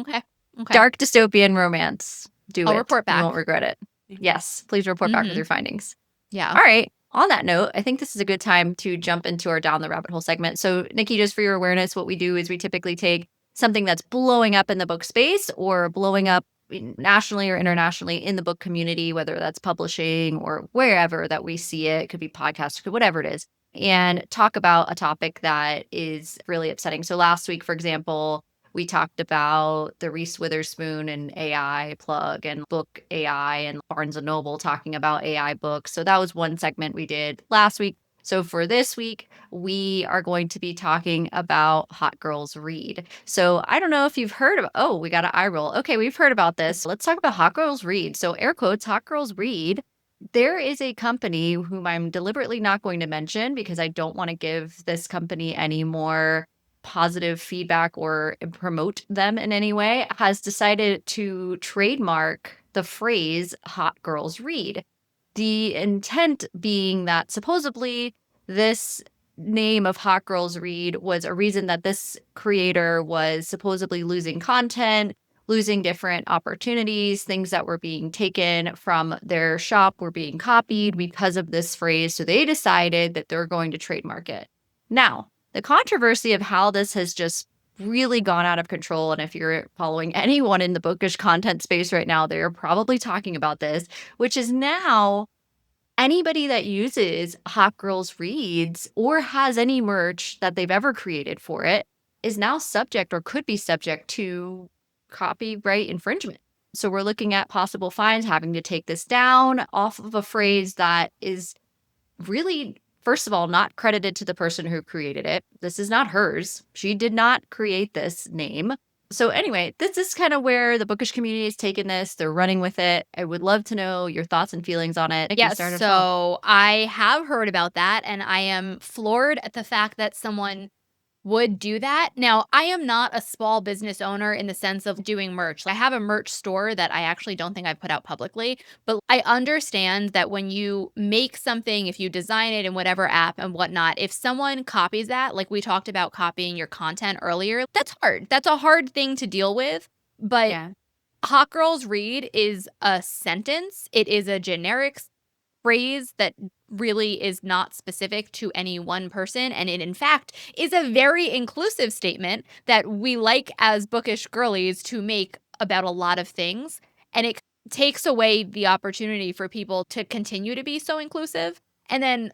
Okay. Dark dystopian romance. Do I'll it. report back. You won't regret it. Yes, please report back with your findings. Yeah. All right. On that note, I think this is a good time to jump into our Down the Rabbit Hole segment. So, Nikki, just for your awareness, what we do is we typically take something that's blowing up in the book space or blowing up nationally or internationally in the book community, whether that's publishing or wherever that we see it. It could be podcast, whatever it is, and talk about a topic that is really upsetting. So last week, for example, we talked about the Reese Witherspoon and AI plug, and Book AI, and Barnes and Noble talking about AI books. So that was one segment we did last week. So for this week, we are going to be talking about Hot Girls Read. So I don't know if you've heard of, oh, we got an eye roll. Okay, we've heard about this. Let's talk about Hot Girls Read. So air quotes, Hot Girls Read. There is a company whom I'm deliberately not going to mention because I don't want to give this company any more positive feedback or promote them in any way, has decided to trademark the phrase Hot Girls Read. The intent being that supposedly this name of Hot Girls Read was a reason that this creator was supposedly losing content, losing different opportunities, things that were being taken from their shop were being copied because of this phrase. So they decided that they're going to trademark it. Now, the controversy of how this has just really gone out of control, and if you're following anyone in the bookish content space right now, they're probably talking about this, which is now anybody that uses Hot Girls Reads or has any merch that they've ever created for it is now subject or could be subject to copyright infringement. So we're looking at possible fines, having to take this down off of a phrase that is really, first of all, not credited to the person who created it. This is not hers. She did not create this name. So anyway, this is kind of where the bookish community has taken this. They're running with it. I would love to know your thoughts and feelings on it. Nikki, Yes, start us off. so I have heard about that, and I am floored at the fact that someone would do that. Now, I am not a small business owner in the sense of doing merch. I have a merch store that I actually don't think I've put out publicly, but I understand that when you make something, if you design it in whatever app and whatnot, if someone copies that, like we talked about copying your content earlier, that's hard. That's a hard thing to deal with. But Yeah. Hot Girls Read is a sentence. It is a generic phrase that really is not specific to any one person. And it, in fact, is a very inclusive statement that we like as bookish girlies to make about a lot of things. And it takes away the opportunity for people to continue to be so inclusive. And then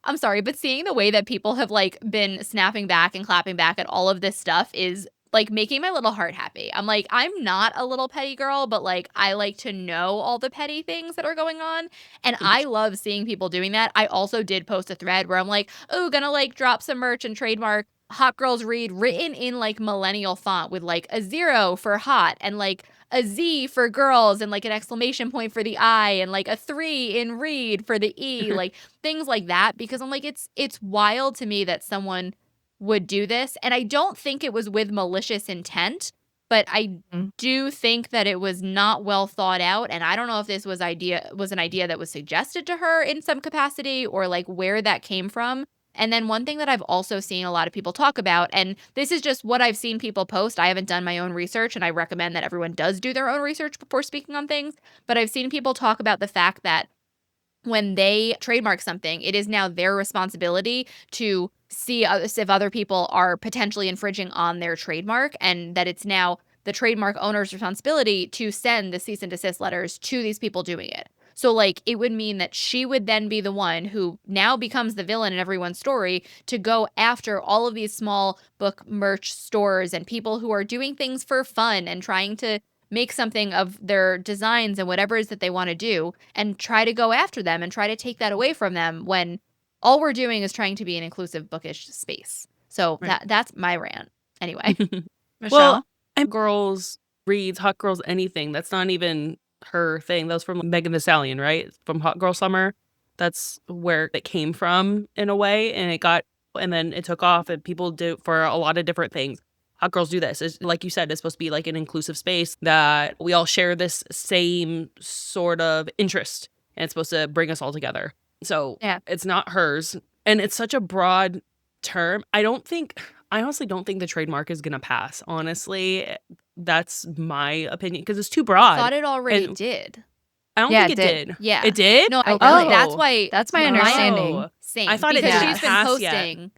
I'm sorry, but seeing the way that people have like been snapping back and clapping back at all of this stuff is like making my little heart happy. I'm like, I'm not a little petty girl, but like I like to know all the petty things that are going on. And I love seeing people doing that. I also did post a thread where I'm like, oh, gonna like drop some merch and trademark Hot Girls Read written in like millennial font with like a 0 for hot and like a Z for girls and like an exclamation point for the I and like a 3 in read for the E, like things like that. Because I'm like, it's wild to me that someone would do this. And I don't think it was with malicious intent, but I do think that it was not well thought out. And I don't know if this was an idea that was suggested to her in some capacity or like where that came from. And then one thing that I've also seen a lot of people talk about, and this is just what I've seen people post. I haven't done my own research, and I recommend that everyone does do their own research before speaking on things. But I've seen people talk about the fact that when they trademark something, it is now their responsibility to see if other people are potentially infringing on their trademark, and that it's now the trademark owner's responsibility to send the cease and desist letters to these people doing it. So, like, it would mean that she would then be the one who now becomes the villain in everyone's story to go after all of these small book merch stores and people who are doing things for fun and trying to make something of their designs and whatever it is that they want to do and try to go after them and try to take that away from them when all we're doing is trying to be an inclusive bookish space. So that's my rant. Anyway. Michelle? Well, and girls reads Hot Girls Anything. That's not even her thing. That was from Megan Thee Stallion, right? From Hot Girl Summer. That's where it came from in a way. And then it took off and people do for a lot of different things. Hot girls do this. It's, like you said, it's supposed to be like an inclusive space that we all share this same sort of interest. And it's supposed to bring us all together. So It's not hers. And it's such a broad term. I honestly don't think the trademark is going to pass. Honestly, that's my opinion because it's too broad. I thought it already did. I don't think it did. Yeah. It did? No, that's why. That's my understanding. Oh. Same. I thought it because didn't she's been pass posting.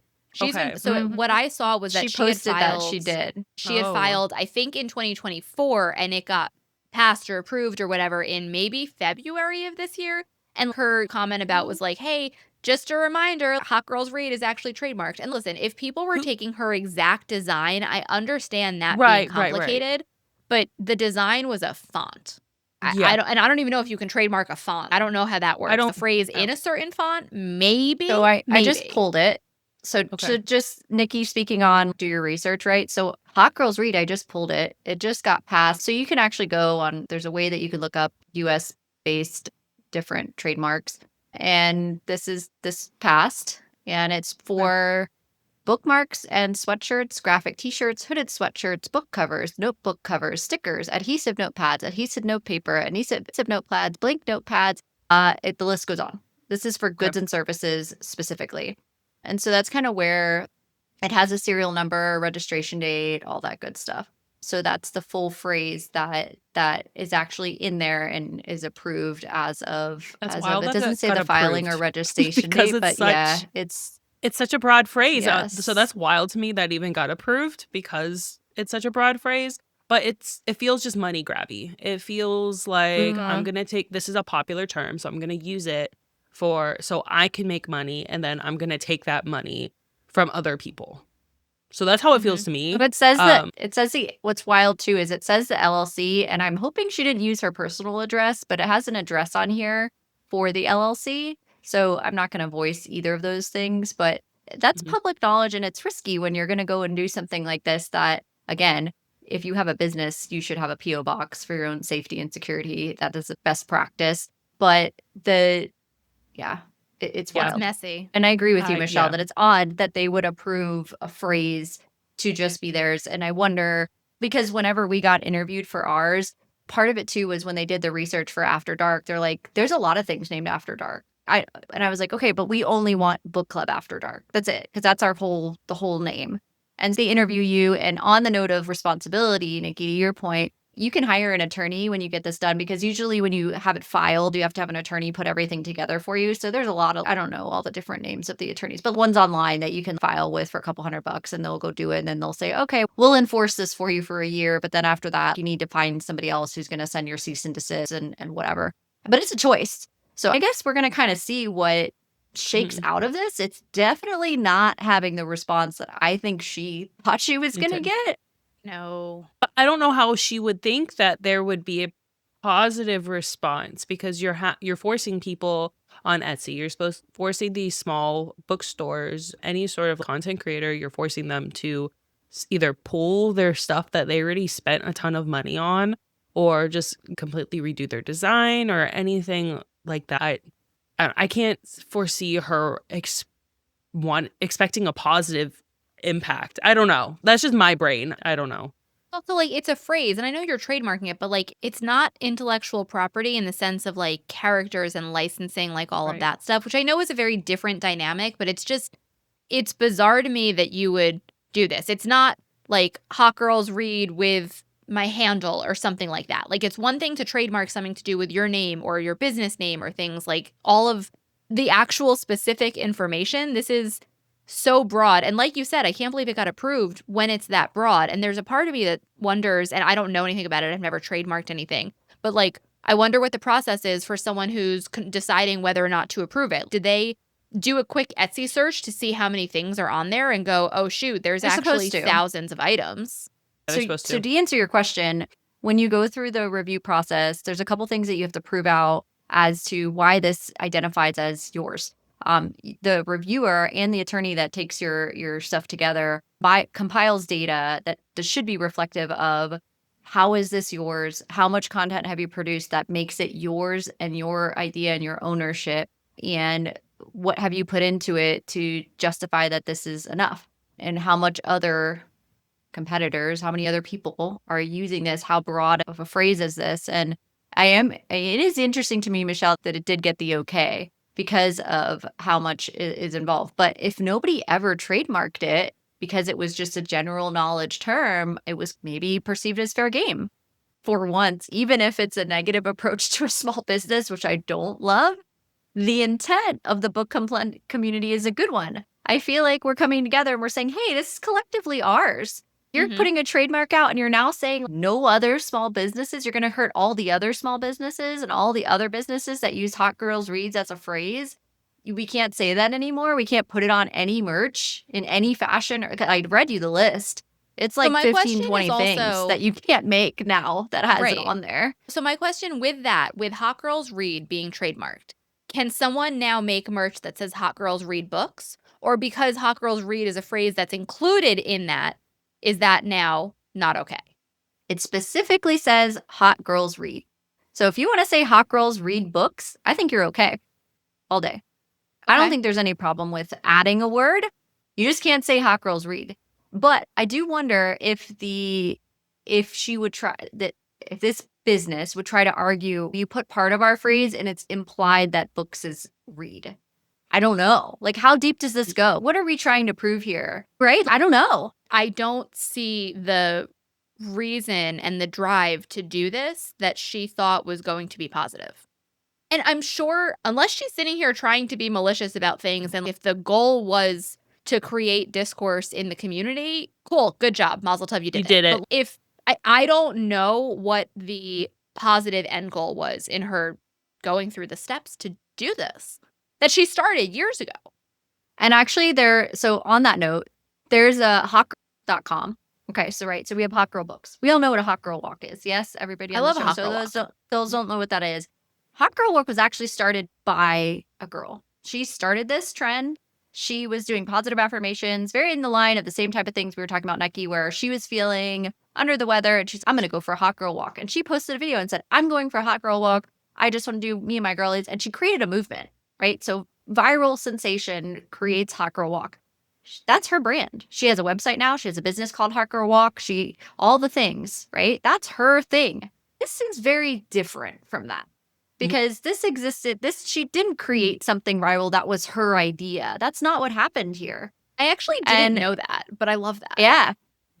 yet. What I saw was that she she had posted filed, that she did. She had filed, I think, in 2024, and it got passed or approved or whatever in maybe February of this year. And her comment about was like, hey, just a reminder, Hot Girls Read is actually trademarked. And listen, if people were taking her exact design, I understand that being complicated, but the design was a font. I don't even know if you can trademark a font. I don't know how that works. The phrase in a certain font, maybe. So I just pulled it. So just Nikki speaking on do your research, right? So Hot Girls Read, I just pulled it. It just got passed. So you can actually go on, there's a way that you can look up US based different trademarks. And this passed, and it's for bookmarks and sweatshirts, graphic t-shirts, hooded sweatshirts, book covers, notebook covers, stickers, adhesive notepads, adhesive notepaper, adhesive notepads, blank notepads. The list goes on. This is for goods and services specifically. And so that's kind of where it has a serial number, registration date, all that good stuff. So that's the full phrase that is actually in there and is approved as of That's as of. wild It that doesn't that say got the filing or approved registration because date, but yeah, it's such a broad phrase. So yes. that's wild to me that even got approved because it's such a broad phrase. But it feels just money grabby. It feels like I'm gonna take this is a popular term, so I'm gonna use it so I can make money, and then I'm gonna take that money from other people. So that's how it feels to me. But it says what's wild too is it says the LLC, and I'm hoping she didn't use her personal address, but it has an address on here for the LLC. So I'm not going to voice either of those things, but that's Mhm. public knowledge, and it's risky when you're going to go and do something like this. That again, if you have a business, you should have a PO box for your own safety and security. That is the best practice. But yeah, it's Yeah. It's wild. messy. And I agree with you, Michelle, Yeah. that it's odd that they would approve a phrase to just be theirs. And I wonder, because whenever we got interviewed for ours, part of it too was when they did the research for After Dark, they're like, there's a lot of things named After Dark. I was like, okay, but we only want Book Club After Dark. That's it, because that's the whole name. And they interview you, and on the note of responsibility, Nikki, to your point, you can hire an attorney when you get this done, because usually when you have it filed, you have to have an attorney put everything together for you. So there's a lot of, I don't know all the different names of the attorneys, but one's online that you can file with for a couple $100, and they'll go do it. And then they'll say, okay, we'll enforce this for you for a year. But then after that, you need to find somebody else who's going to send your cease and desist and whatever. But it's a choice. So I guess we're going to kind of see what shakes out of this. It's definitely not having the response that I think she thought she was going to get. No. I don't know how she would think that there would be a positive response because you're forcing people on Etsy. You're forcing these small bookstores, any sort of content creator, you're forcing them to either pull their stuff that they already spent a ton of money on, or just completely redo their design or anything like that. I can't foresee her expecting a positive impact. I don't know. That's just my brain. I don't know. Also, like, it's a phrase, and I know you're trademarking it, but like, it's not intellectual property in the sense of like characters and licensing, like all of Right. that stuff, which I know is a very different dynamic, but it's bizarre to me that you would do this. It's not like Hot Girls Read with my handle or something like that. Like, it's one thing to trademark something to do with your name or your business name or things like all of the actual specific information. This is so broad. And like you said, I can't believe it got approved when it's that broad. And there's a part of me that wonders, and I don't know anything about it. I've never trademarked anything, but like, I wonder what the process is for someone who's deciding whether or not to approve it. Did they do a quick Etsy search to see how many things are on there and go, oh, shoot, there's They're actually supposed to. thousands of items? They're supposed So to. to answer your question, when you go through the review process, there's a couple things that you have to prove out as to why this identifies as yours. The reviewer and the attorney that takes your stuff together compiles data that should be reflective of how is this yours? How much content have you produced that makes it yours and your idea and your ownership? And what have you put into it to justify that this is enough? And how much other competitors, how many other people are using this? How broad of a phrase is this? And it is interesting to me, Michelle, that it did get the okay because of how much is involved. But if nobody ever trademarked it because it was just a general knowledge term, it was maybe perceived as fair game for once, even if it's a negative approach to a small business, which I don't love. The intent of the book community is a good one. I feel like we're coming together and we're saying, hey, this is collectively ours. You're putting a trademark out and you're now saying no other small businesses. You're going to hurt all the other small businesses and all the other businesses that use Hot Girls Reads as a phrase. We can't say that anymore. We can't put it on any merch in any fashion. I read you the list. It's like my 15, question 20 is things also- that you can't make now that has it Right. on there. So my question with that, with Hot Girls Read being trademarked, can someone now make merch that says Hot Girls Read books? Or because Hot Girls Read is a phrase that's included in that, is that now not okay? It specifically says Hot Girls Read. So if you want to say Hot Girls Read books, I think you're okay all day. I don't Okay. think there's any problem with adding a word. You just can't say Hot Girls Read. But I do wonder if she would try that, if this business would try to argue, you put part of our phrase and it's implied that books is read. I don't know. Like, how deep does this go? What are we trying to prove here? Right? I don't know. I don't see the reason and the drive to do this that she thought was going to be positive. And I'm sure, unless she's sitting here trying to be malicious about things, and if the goal was to create discourse in the community, cool, good job, Mazel Tov, you did You did it. But if I don't know what the positive end goal was in her going through the steps to do this that she started years ago. And actually, so on that note, there's a hotgirl.com. Okay, so we have Hot Girl Books. We all know what a Hot Girl Walk is. Yes, everybody on I the love a show. Hot So Girl those don't know what that is. Hot Girl Walk was actually started by a girl. She started this trend. She was doing positive affirmations, very in the line of the same type of things we were talking about, Nicki, where she was feeling under the weather and she's, I'm going to go for a hot girl walk. And she posted a video and said, I'm going for a hot girl walk. I just want to do me and my girlies. And she created a movement, right? So viral sensation creates Hot Girl Walk. That's her brand. She has a website now. She has a business called Hot Girl Walk. All the things, right? That's her thing. This is very different from that. Because this existed, she didn't create something viral that was her idea. That's not what happened here. I actually didn't know that, but I love that. Yeah.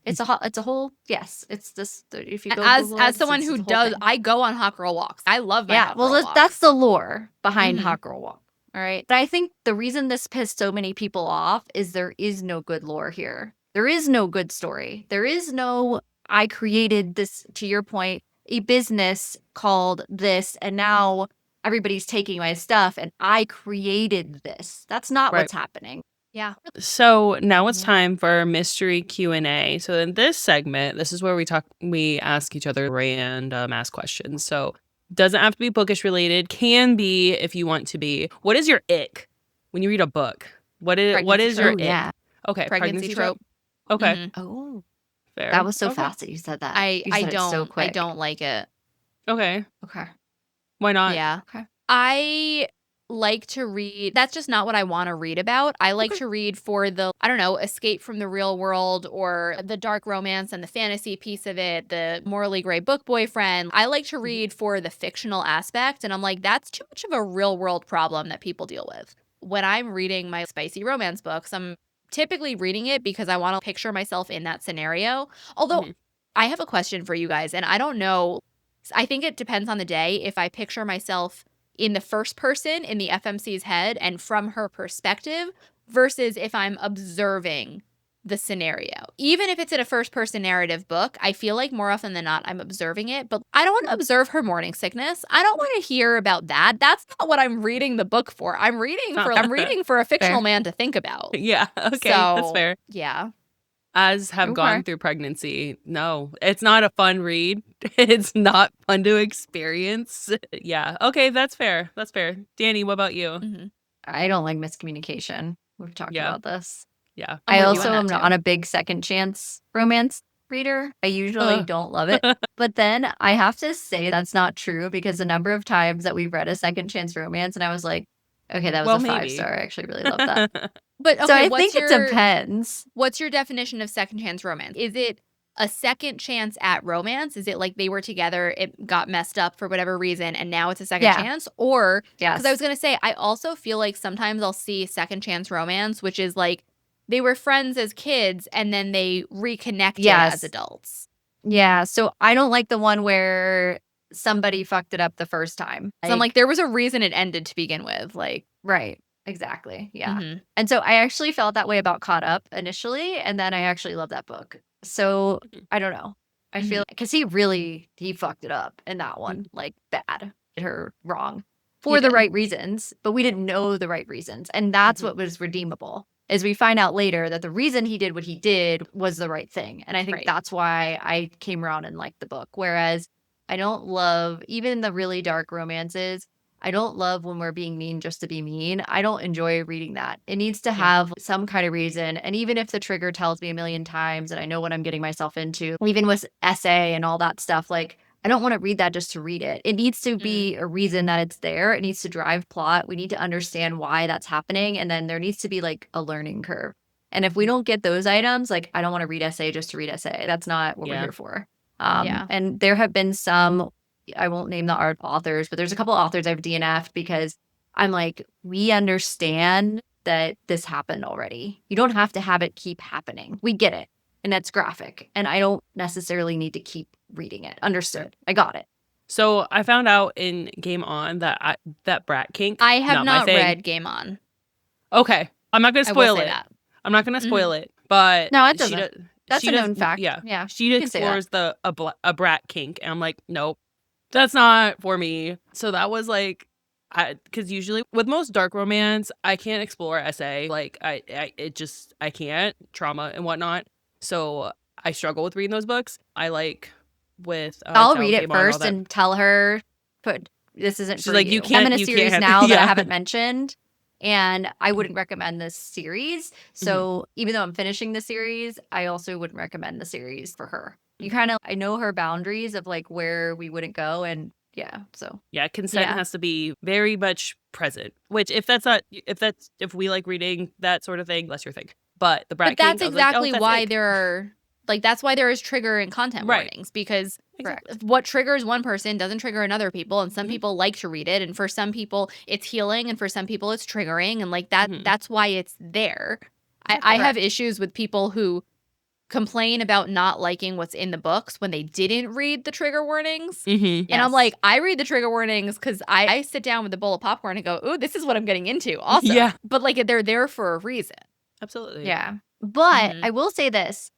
It's a whole, yes. It's this, if you go as Google it, someone it's who the whole does, thing. I go on hot girl walks. I love my hot girl walks. That's the lore behind Mhm. Hot Girl Walk. All right. But I think the reason this pissed so many people off is there is no good lore here. There is no good story. There is no, I created this, to your point, a business called this, and now everybody's taking my stuff and I created this. That's not Right. what's happening. Yeah. So now it's Yeah. time for mystery Q&A. So in this segment, this is where we ask each other random ask questions. So doesn't have to be bookish related, can be if you want to be. What is your ick when you read a book? What is your trope. ick? Yeah. Okay, Pregnancy trope. Okay, Mhm. Oh, fair. that was so Okay. fast that you said that. I You said it so I quick. don't like it. Okay, Okay. why not? Yeah. Okay. I like to read. That's just not what I want to read about. I like to read for the, I don't know, escape from the real world or the dark romance and the fantasy piece of it, the morally gray book boyfriend. I like to read for the fictional aspect. And I'm like, that's too much of a real world problem that people deal with. When I'm reading my spicy romance books, I'm typically reading it because I want to picture myself in that scenario. Although Mhm. I have a question for you guys, and I don't know. I think it depends on the day. If I picture myself in the first person in the FMC's head and from her perspective versus if I'm observing the scenario. Even if it's in a first person narrative book, I feel like more often than not I'm observing it, but I don't want to observe her morning sickness. I don't want to hear about that. That's not what I'm reading the book for. I'm reading for a fictional Fair. man to think about. Yeah, okay, that's So, fair. Yeah. As have Okay. gone through pregnancy, no, it's not a fun read. It's not fun to experience. Yeah, okay, that's fair. That's fair. Danny, what about you? Mhm. I don't like miscommunication. We've talked Yeah. about this. Yeah. I'm I with you also on am that too. not a big second chance romance reader. I usually Ugh. don't love it. But then I have to say that's not true because the number of times that we've read a second chance romance and I was like, okay, that was Well, a maybe. 5-star. I actually really love that. But okay, So I think it depends. What's your definition of second chance romance? Is it a second chance at romance? Is it like they were together, it got messed up for whatever reason, and now it's a second Yeah. chance? Or, Yes. because I was going to say, I also feel like sometimes I'll see second chance romance, which is like they were friends as kids and then they reconnected Yes. as adults. Yeah. So I don't like the one where somebody fucked it up the first time. So I'm like, there was a reason it ended to begin with. Like, right. Exactly. Yeah. mhm. And so I actually felt that way about Caught Up initially, and then I actually love that book. So I don't know. I feel because he fucked it up in that one, like bad, did her wrong for He the did. right reasons, but we didn't know the right reasons, and that's what was redeemable. Is we find out later that the reason he did what he did was the right thing, and I think Right. that's why I came around and liked the book. Whereas I don't love even the really dark romances. I don't love when we're being mean just to be mean. I don't enjoy reading that. It needs to have some kind of reason. And even if the trigger tells me a million times and I know what I'm getting myself into, even with essay and all that stuff, like I don't want to read that just to read it. It needs to be a reason that it's there. It needs to drive plot. We need to understand why that's happening. And then there needs to be like a learning curve. And if we don't get those items, like I don't want to read essay just to read essay. That's not what we're here for. And there have been some, I won't name the art authors, but there's a couple authors I've DNF'd because I'm like, we understand that this happened already. You don't have to have it keep happening. We get it. And that's graphic. And I don't necessarily need to keep reading it. Understood. I got it. So I found out in Game On that that brat kink. I have my not thing. read Game On. Okay, I'm not gonna I will spoil say it. that. I'm not gonna spoil it, but No, it doesn't. That's she a known fact. Yeah, Yeah, she you can say that. explores a brat kink, and I'm like, nope, that's not for me. So that was like, because usually with most dark romance, I can't explore SA. Like I can't trauma and whatnot. So I struggle with reading those books. I like with I'll Tell read it Game On and all first that. and tell her, "But this isn't She's for like, you." you can't- I'm in a you series can't- now that I yeah. haven't mentioned, and I wouldn't recommend this series. So even though I'm finishing the series, I also wouldn't recommend the series for her. You kind of, I know her boundaries of like where we wouldn't go, and yeah, so Yeah, consent Yeah. has to be very much present. Which if we like reading that sort of thing, that's your thing. But the brat But that's kink, I was like, exactly that's why ick. there are that's why there is trigger and content Right. warnings, because Exactly. what triggers one person doesn't trigger another people, and some Mhm. people like to read it, and for some people it's healing, and for some people it's triggering, and like that Mhm. that's why it's there. I have issues with people who complain about not liking what's in the books when they didn't read the trigger warnings. Mm-hmm. And I'm Yes. like, I read the trigger warnings because I sit down with a bowl of popcorn and go, ooh, this is what I'm getting into. Awesome. Yeah. But like they're there for a reason. Absolutely. yeah. But Mhm. I will say this.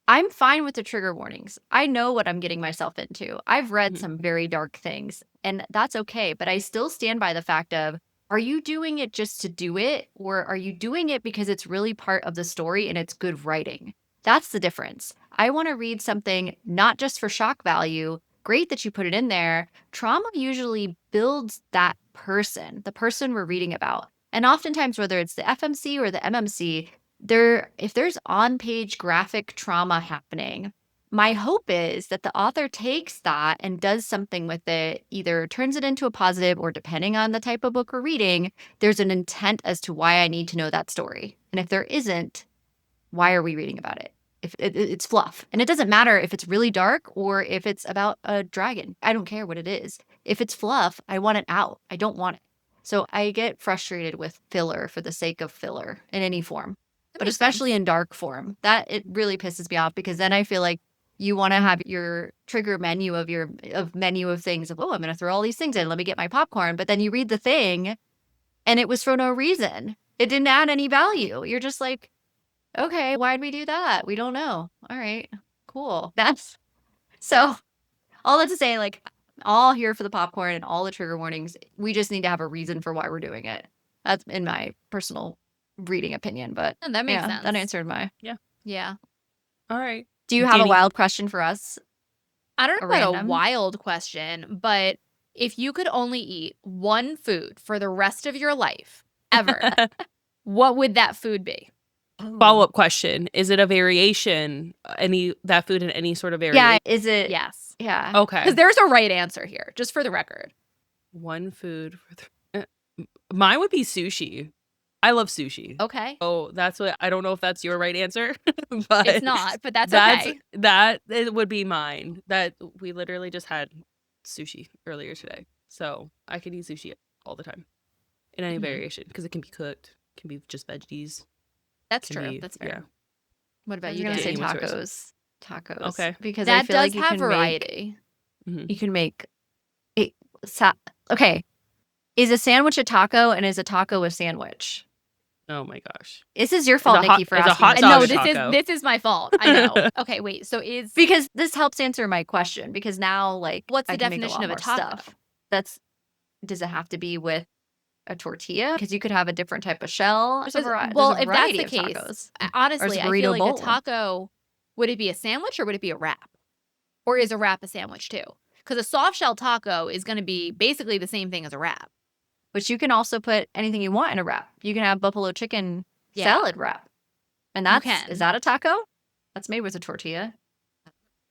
I'm fine with the trigger warnings. I know what I'm getting myself into. I've read Mhm. some very dark things, and that's okay. But I still stand by the fact of, are you doing it just to do it, or are you doing it because it's really part of the story and it's good writing? That's the difference. I want to read something not just for shock value. Great that you put it in there. Trauma usually builds that person, the person we're reading about. And oftentimes, whether it's the FMC or the MMC, if there's on-page graphic trauma happening, my hope is that the author takes that and does something with it, either turns it into a positive, or depending on the type of book we're reading, there's an intent as to why I need to know that story. And if there isn't, why are we reading about it? If it's fluff. And it doesn't matter if it's really dark or if it's about a dragon. I don't care what it is. If it's fluff, I want it out. I don't want it. So I get frustrated with filler for the sake of filler in any form, That but makes especially sense. in dark form. That it really pisses me off, because then I feel like you want to have your trigger menu of menu of things of, oh, I'm going to throw all these things in. Let me get my popcorn. But then you read the thing and it was for no reason. It didn't add any value. You're just like, okay, why'd we do that? We don't know. All right, cool. That's so all that to say, like, all here for the popcorn and all the trigger warnings. We just need to have a reason for why we're doing it. That's in my personal reading opinion. But Yeah, that makes yeah, sense. that answered my. Yeah. All right. Do you have a Danny- wild question for us? I don't know A about a random? wild question, but if you could only eat one food for the rest of your life, ever, what would that food be? Follow-up question: is it a variation? That food in any sort of variation? Yeah, is it? Yes. Yeah. Okay. Because there's a right answer here, just for the record. One food for mine would be sushi. I love sushi. Okay. Oh, that's what I don't know if that's your right answer, but It's not, but that's okay. That it would be mine. That we literally just had sushi earlier today, so I can eat sushi all the time in any Mhm. variation, because it can be cooked, can be just veggies. That's can true. be- That's fair. yeah. What I about was you, gonna say Danny? Danny, what's tacos. Okay. Because I That feel does like you have can make variety. Mhm. you can make it. Okay, is a sandwich a taco, and is a taco a sandwich? Oh my gosh. This is your fault, a hot- Nikki, for is a asking. hot this dog No, a question. taco? this is my fault. I know. Okay, wait. So is Because this helps answer my question. Because now, like, what's I the can make definition lot of a more taco? stuff. Does it have to be with a tortilla? Because you could have a different type of shell. There's a Well, there's a if that's variety the of case, tacos. honestly, I burrito feel like bowl. a taco, would it be a sandwich or would it be a wrap? Or is a wrap a sandwich too? Because a soft shell taco is going to be basically the same thing as a wrap. But you can also put anything you want in a wrap. You can have buffalo chicken Yeah. salad wrap. And that's, can. is that a taco? That's made with a tortilla.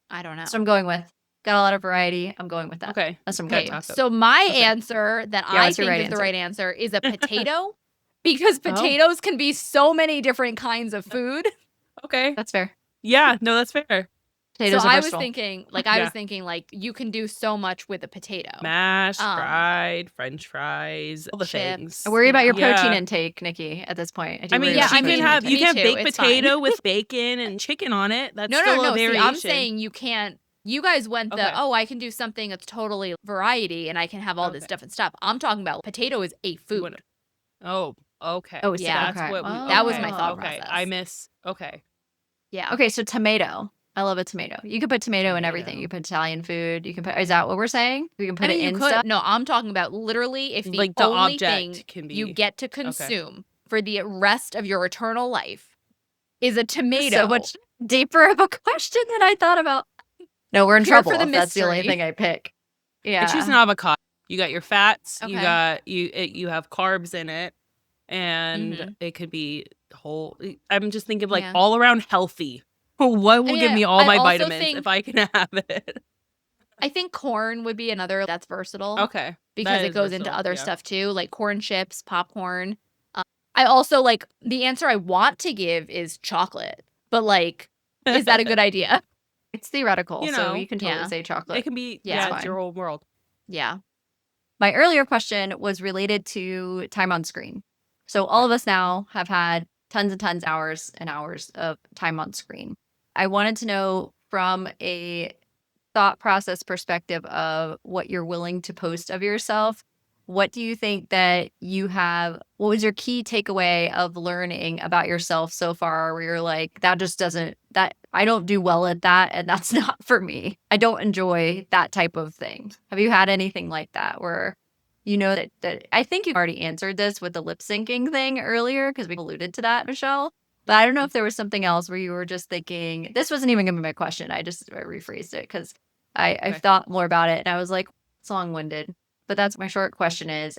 I don't know. That's what I'm going with. Got a lot of variety. I'm going with that. Okay. That's what I'm Good going with. taco. So my Okay. answer that Yeah, I what's your think right is the answer? right answer is a potato. Because Oh. potatoes can be so many different kinds of food. Okay. That's fair. Yeah. No, that's fair. Potatoes So are I was versatile. thinking, you can do so much with a potato. Mashed, Um, fried, French fries, all the chips. things. I worry about your protein Yeah. intake, Nikki, at this point. I do I worry mean, about Yeah, your I mean, protein you me can have too, baked it's fine. potato with bacon and chicken on it. That's No, still a See, variation. I'm saying you can't. You guys went Okay. I can do something that's totally variety and I can have all this Okay. different stuff. I'm talking about potato is a You food. wanna- Oh, okay. Oh, so, Yeah. That's okay. what we. That was my Okay. thought Okay. process. Okay. Yeah. Okay, so tomato. I love a tomato. You could put tomato in everything. Tomato. You put Italian food. You can put. Is that what we're saying? We can put I mean, it you in could. stuff. No, I'm talking about literally if the Like the only object thing can you be. get to consume for the rest of your eternal life is a tomato. So much deeper of a question than I thought about. No, we're in Here trouble for the if that's the only mystery. thing I pick. I choose an Yeah. avocado. You got your fats. You Okay. got you have carbs in it, and Mhm. it could be whole. I'm just thinking like Yeah. all around healthy. What will mean, give me all I my also vitamins think- if I can have it? I think corn would be another that's versatile. Okay, Because that it is goes into versatile, other yeah. stuff too, like corn chips, popcorn. I also the answer I want to give is chocolate, but is that a good idea? It's theoretical, You so know, you can totally yeah. say chocolate. It can be Yeah. yeah, It's it's your fine. whole world. Yeah. My earlier question was related to time on screen. So all of us now have had tons and tons, hours and hours of time on screen. I wanted to know from a thought process perspective of what you're willing to post of yourself. What do you think that you have? What was your key takeaway of learning about yourself so far where you're like, that just doesn't, that I don't do well at that and that's not for me. I don't enjoy that type of thing. Have you had anything like that where that I think you already answered this with the lip syncing thing earlier because we alluded to that, Michelle. But I don't know if there was something else where you were just thinking, this wasn't even gonna be my question. I rephrased it because I Okay. thought more about it and I was like, it's long winded. But that's my short question is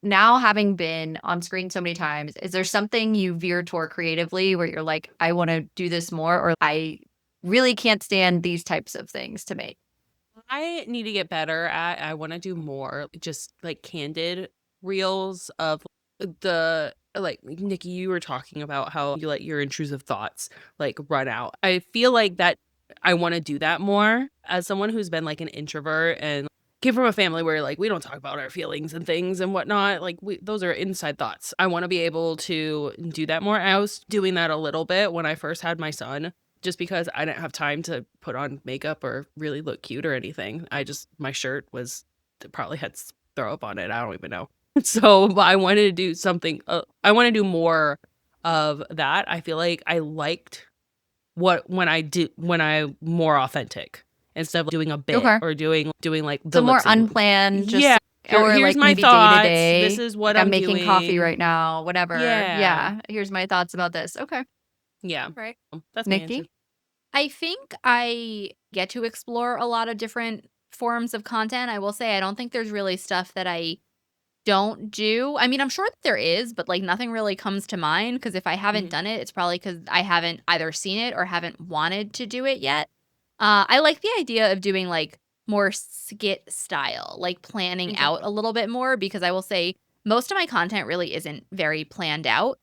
now having been on screen so many times, is there something you veer toward creatively where you're like, I want to do this more, or I really can't stand these types of things to make? I need to get better at. I want to do more, just like candid reels of the like Nikki. You were talking about how you let your intrusive thoughts like run out. I feel like that I want to do that more as someone who's been like an introvert and came from a family where like we don't talk about our feelings and things and whatnot. Like those are inside thoughts. I want to be able to do that more. I was doing that a little bit when I first had my son. Just because I didn't have time to put on makeup or really look cute or anything. My shirt probably had throw up on it. I don't even know. So I wanted to do something. I want to do more of that. I feel like I liked when I'm more authentic instead of doing a bit Okay. or doing like the So more lip sync. unplanned, just Yeah. or Here's like my maybe thoughts. day to day. This is what I'm I'm making coffee doing. right now, whatever. Yeah. Here's my thoughts about this. Okay. Yeah. Right. That's my answer. Nikki? I think I get to explore a lot of different forms of content. I will say I don't think there's really stuff that I don't do. I mean, I'm sure that there is, but nothing really comes to mind because if I haven't Mhm. done it, it's probably because I haven't either seen it or haven't wanted to do it yet. I like the idea of doing more skit style, planning Okay. out a little bit more because I will say most of my content really isn't very planned out.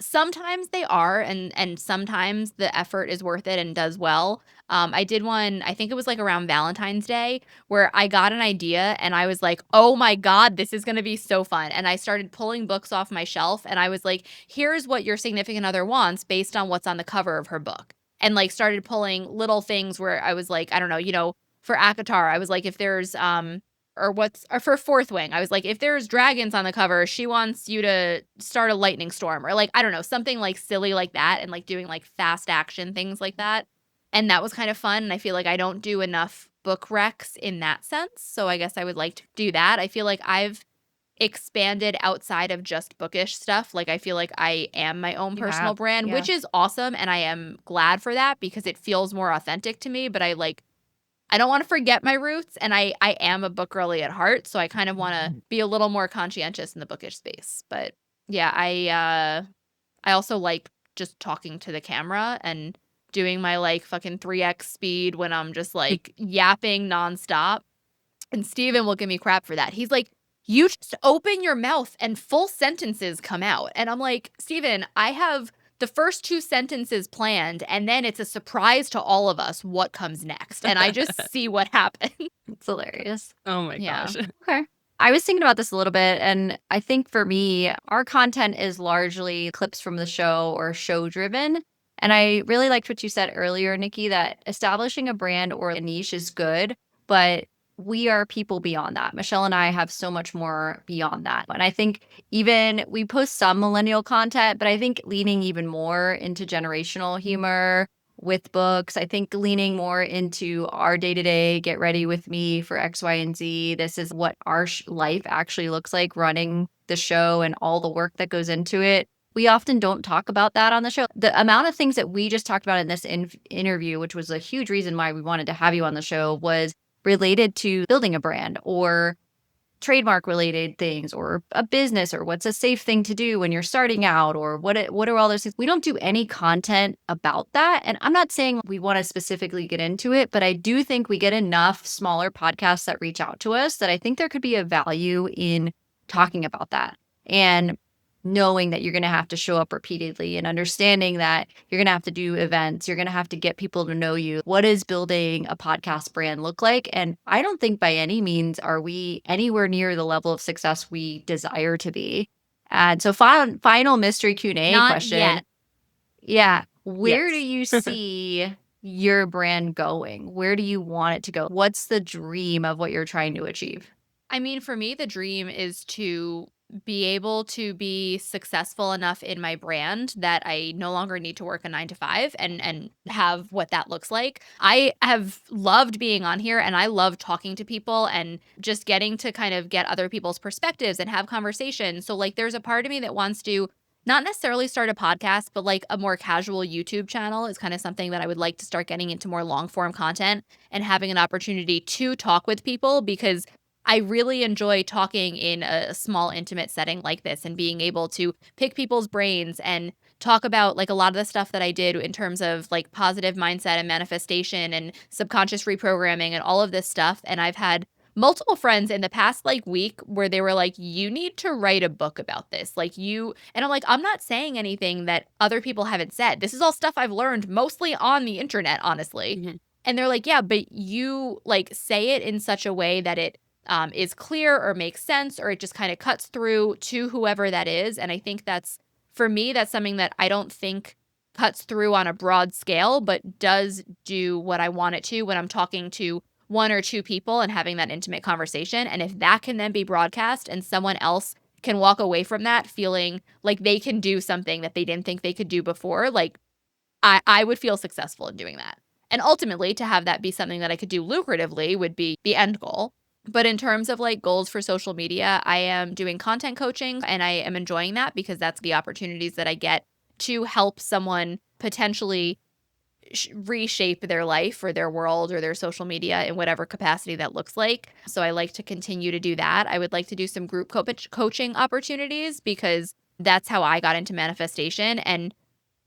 Sometimes they are, and sometimes the effort is worth it and does well. I did one, I think it was around Valentine's Day, where I got an idea and I was like, oh my God, this is going to be so fun. And I started pulling books off my shelf and I was like, here's what your significant other wants based on what's on the cover of her book. And started pulling little things where I was like, I don't know, for Akatar, I was like, if there's, or for Fourth Wing, I was like, if there's dragons on the cover, she wants you to start a lightning storm, or I don't know, something silly like that, and doing fast action things like that. And that was kind of fun. And I feel like I don't do enough book recs in that sense. So I guess I would like to do that. I feel like I've expanded outside of just bookish stuff. I feel like I am my own You personal have, brand, yeah. which is awesome. And I am glad for that because it feels more authentic to me. But I don't want to forget my roots, and I am a book girly at heart, so I kind of want to be a little more conscientious in the bookish space. But yeah, I also like just talking to the camera and doing my fucking 3x speed when I'm just yapping nonstop. And Steven will give me crap for that. He's like, you just open your mouth and full sentences come out. And I'm like, Steven, I have the first 2 sentences planned, and then it's a surprise to all of us what comes next, and I just see what happens. It's hilarious. Oh my Yeah. gosh. Okay. I was thinking about this a little bit, and I think for me, our content is largely clips from the show or show driven. And I really liked what you said earlier, Nikki, that establishing a brand or a niche is good, but we are people beyond that. Michelle and I have so much more beyond that. And I think even we post some millennial content, but I think leaning even more into generational humor with books. I think leaning more into our day to day, get ready with me for X, Y, and Z. This is what our life actually looks like running the show and all the work that goes into it. We often don't talk about that on the show. The amount of things that we just talked about in this interview, which was a huge reason why we wanted to have you on the show, was related to building a brand or trademark related things or a business or what's a safe thing to do when you're starting out or what are all those things. We don't do any content about that. And I'm not saying we want to specifically get into it, but I do think we get enough smaller podcasts that reach out to us that I think there could be a value in talking about that. And knowing that you're going to have to show up repeatedly and understanding that you're going to have to do events, you're going to have to get people to know you. What does building a podcast brand look like? And I don't think by any means are we anywhere near the level of success we desire to be. And so final mystery Q&A Not question. yet. Yeah. Where do Yes. you see your brand going? Where do you want it to go? What's the dream of what you're trying to achieve? I mean, for me, the dream is to be able to be successful enough in my brand that I no longer need to work a 9 to 5 and have what that looks like. I have loved being on here and I love talking to people and just getting to kind of get other people's perspectives and have conversations. So like there's a part of me that wants to not necessarily start a podcast, but like a more casual YouTube channel is kind of something that I would like to start getting into more long form content and having an opportunity to talk with people because I really enjoy talking in a small, intimate setting like this and being able to pick people's brains and talk about like a lot of the stuff that I did in terms of like positive mindset and manifestation and subconscious reprogramming and all of this stuff. And I've had multiple friends in the past like week where they were like, you need to write a book about this. Like and I'm like, I'm not saying anything that other people haven't said. This is all stuff I've learned mostly on the internet, honestly. Mhm. And they're like, yeah, but you like say it in such a way that it is clear or makes sense, or it just kind of cuts through to whoever that is. And I think that's, for me, that's something that I don't think cuts through on a broad scale, but does do what I want it to when I'm talking to 1 or 2 people and having that intimate conversation. And if that can then be broadcast and someone else can walk away from that feeling like they can do something that they didn't think they could do before, like I would feel successful in doing that. And ultimately, to have that be something that I could do lucratively would be the end goal. But in terms of like goals for social media, I am doing content coaching and I am enjoying that because that's the opportunities that I get to help someone potentially reshape their life or their world or their social media in whatever capacity that looks like. So I like to continue to do that. I would like to do some group coaching opportunities because that's how I got into manifestation, and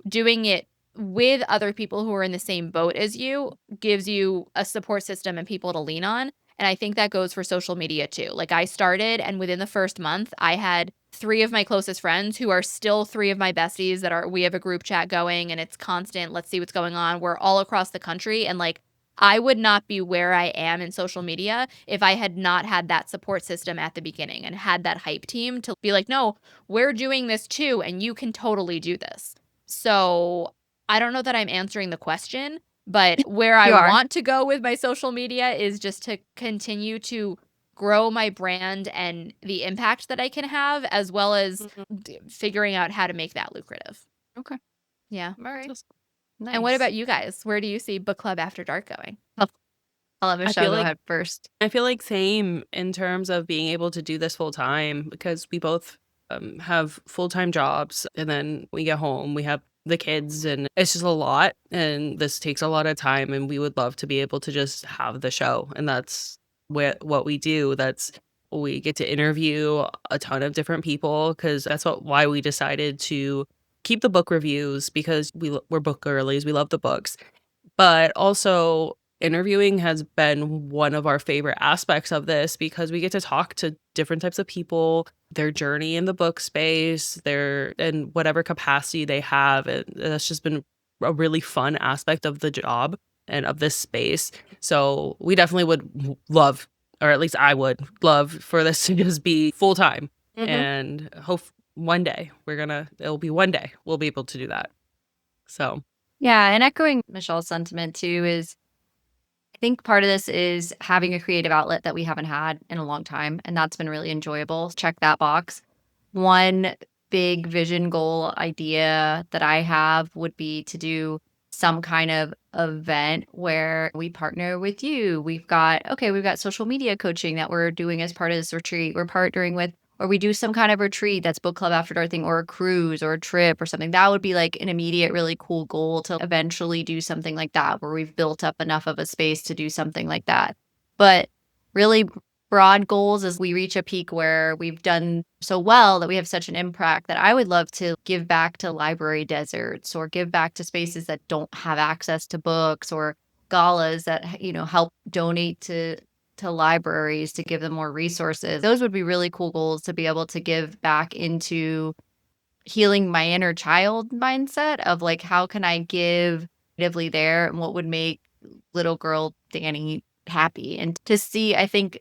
doing it with other people who are in the same boat as you gives you a support system and people to lean on. And I think that goes for social media too. Like I started and within the first month, I had 3 of my closest friends who are still 3 of my besties we have a group chat going and it's constant. Let's see what's going on. We're all across the country. And like, I would not be where I am in social media if I had not had that support system at the beginning and had that hype team to be like, no, we're doing this too. And you can totally do this. So I don't know that I'm answering the question, but where I You are. want to go with my social media is just to continue to grow my brand and the impact that I can have, as well as figuring out how to make that lucrative. Okay. Yeah. All right. Nice. And what about you guys? Where do you see Book Club After Dark going? I'll let Michelle feel go like- ahead first. I feel like same in terms of being able to do this full time because we both have full-time jobs, and then we get home, we have the kids, and it's just a lot, and this takes a lot of time, and we would love to be able to just have the show, and that's what we do. We get to interview a ton of different people because that's why we decided to keep the book reviews, because we're book girlies, we love the books, but also interviewing has been one of our favorite aspects of this because we get to talk to different types of people, their journey in the book space, their in whatever capacity they have. And that's just been a really fun aspect of the job and of this space. So we definitely would love, or at least I would love for this to just be full time. And hope one day it'll be one day we'll be able to do that. So Yeah, and echoing Michelle's sentiment too is I think part of this is having a creative outlet that we haven't had in a long time, and that's been really enjoyable. Check that box. One big vision goal idea that I have would be to do some kind of event where we partner with you. We've got social media coaching that we're doing as part of this retreat. We're partnering with, or we do some kind of retreat that's book club after dark thing, or a cruise or a trip or something. That would be like an immediate, really cool goal to eventually do something like that, where we've built up enough of a space to do something like that. But really broad goals as we reach a peak where we've done so well that we have such an impact that I would love to give back to library deserts or give back to spaces that don't have access to books, or galas that, help donate to libraries to give them more resources. Those would be really cool goals to be able to give back into healing my inner child mindset of like, how can I give creatively there, and what would make little girl Danny happy? And to see, I think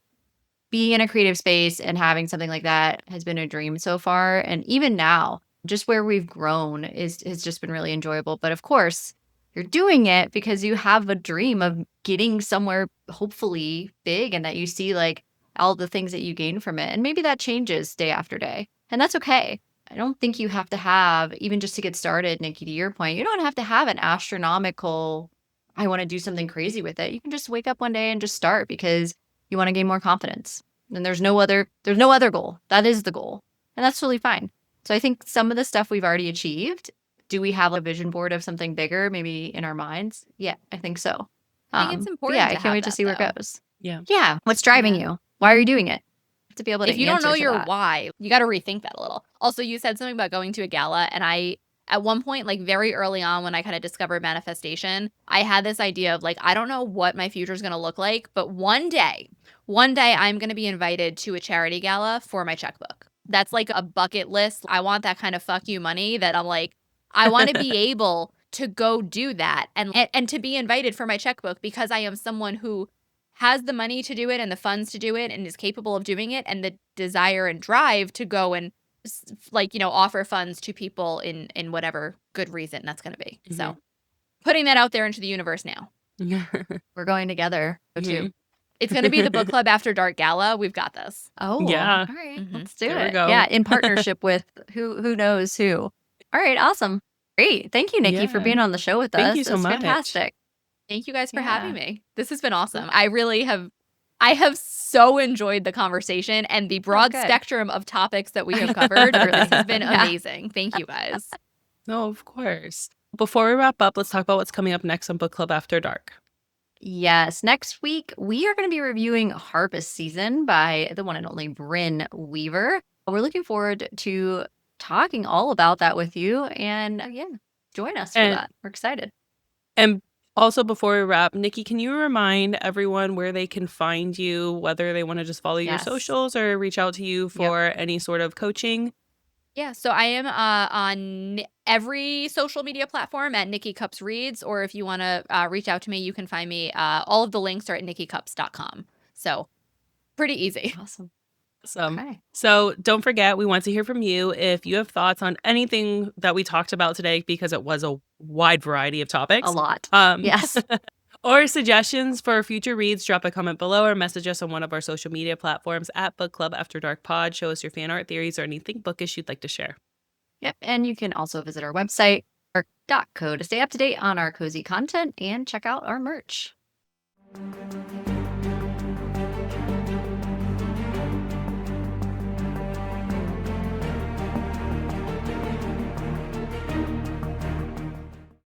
being in a creative space and having something like that has been a dream so far. And even now, just where we've grown has just been really enjoyable. But of course, you're doing it because you have a dream of getting somewhere hopefully big, and that you see like all the things that you gain from it. And maybe that changes day after day. And that's okay. I don't think you have to have, even just to get started, Nikki, to your point, you don't have to have an astronomical, I want to do something crazy with it. You can just wake up one day and just start because you want to gain more confidence. And there's no other goal. That is the goal. And that's totally fine. So I think some of the stuff we've already achieved. Do we have a vision board of something bigger maybe in our minds? Yeah, I think so. I think it's important Yeah, to I can't have wait to that, see where though. it goes. Yeah. Yeah. What's driving Yeah. you? Why are you doing it? You have to be able to If you don't know answer to your that. why, you got to rethink that a little. Also, you said something about going to a gala, and I, at one point, like very early on when I kind of discovered manifestation, I had this idea of like, I don't know what my future is going to look like, but one day I'm going to be invited to a charity gala for my checkbook. That's like a bucket list. I want that kind of fuck you money that I'm like, I want to be able to go do that and to be invited for my checkbook because I am someone who has the money to do it and the funds to do it and is capable of doing it and the desire and drive to go and offer funds to people in whatever good reason that's going to be. So putting that out there into the universe now. We're going together too. It's going to be the book club after dark gala. We've got this. Oh, Yeah. All right, Mhm. let's do There we it. go. Yeah, in partnership with who knows who. All right, awesome. Great. Thank you, Nikki, for Yeah. being on the show with us. Thank you so It's much. fantastic. Thank you guys for Yeah. having me. This has been awesome. I have so enjoyed the conversation and the broad good. spectrum of topics that we have covered. This has been Yeah. amazing. Thank you guys. No, of course. Before we wrap up, let's talk about what's coming up next on Book Club After Dark. Yes, next week we are going to be reviewing Harvest Season by the one and only Brynn Weaver. We're looking forward to talking all about that with you, and join us for And- that. We're excited. And also, before we wrap, Nikki, can you remind everyone where they can find you, whether they want to just follow your Yes. socials or reach out to you for any sort of coaching? Yeah, so I am on every social media platform at Nicki Kupps Reads, or if you want to reach out to me, you can find me. All of the links are at nikkikupps.com. So pretty easy. Awesome. Awesome. Okay. So don't forget, we want to hear from you. If you have thoughts on anything that we talked about today, because it was a wide variety of topics. A lot. Um, Yes. or suggestions for future reads, drop a comment below or message us on one of our social media platforms at Book Club After Dark Pod. Show us your fan art theories or anything bookish you'd like to share. Yep. And you can also visit our website, .co, to stay up to date on our cozy content and check out our merch.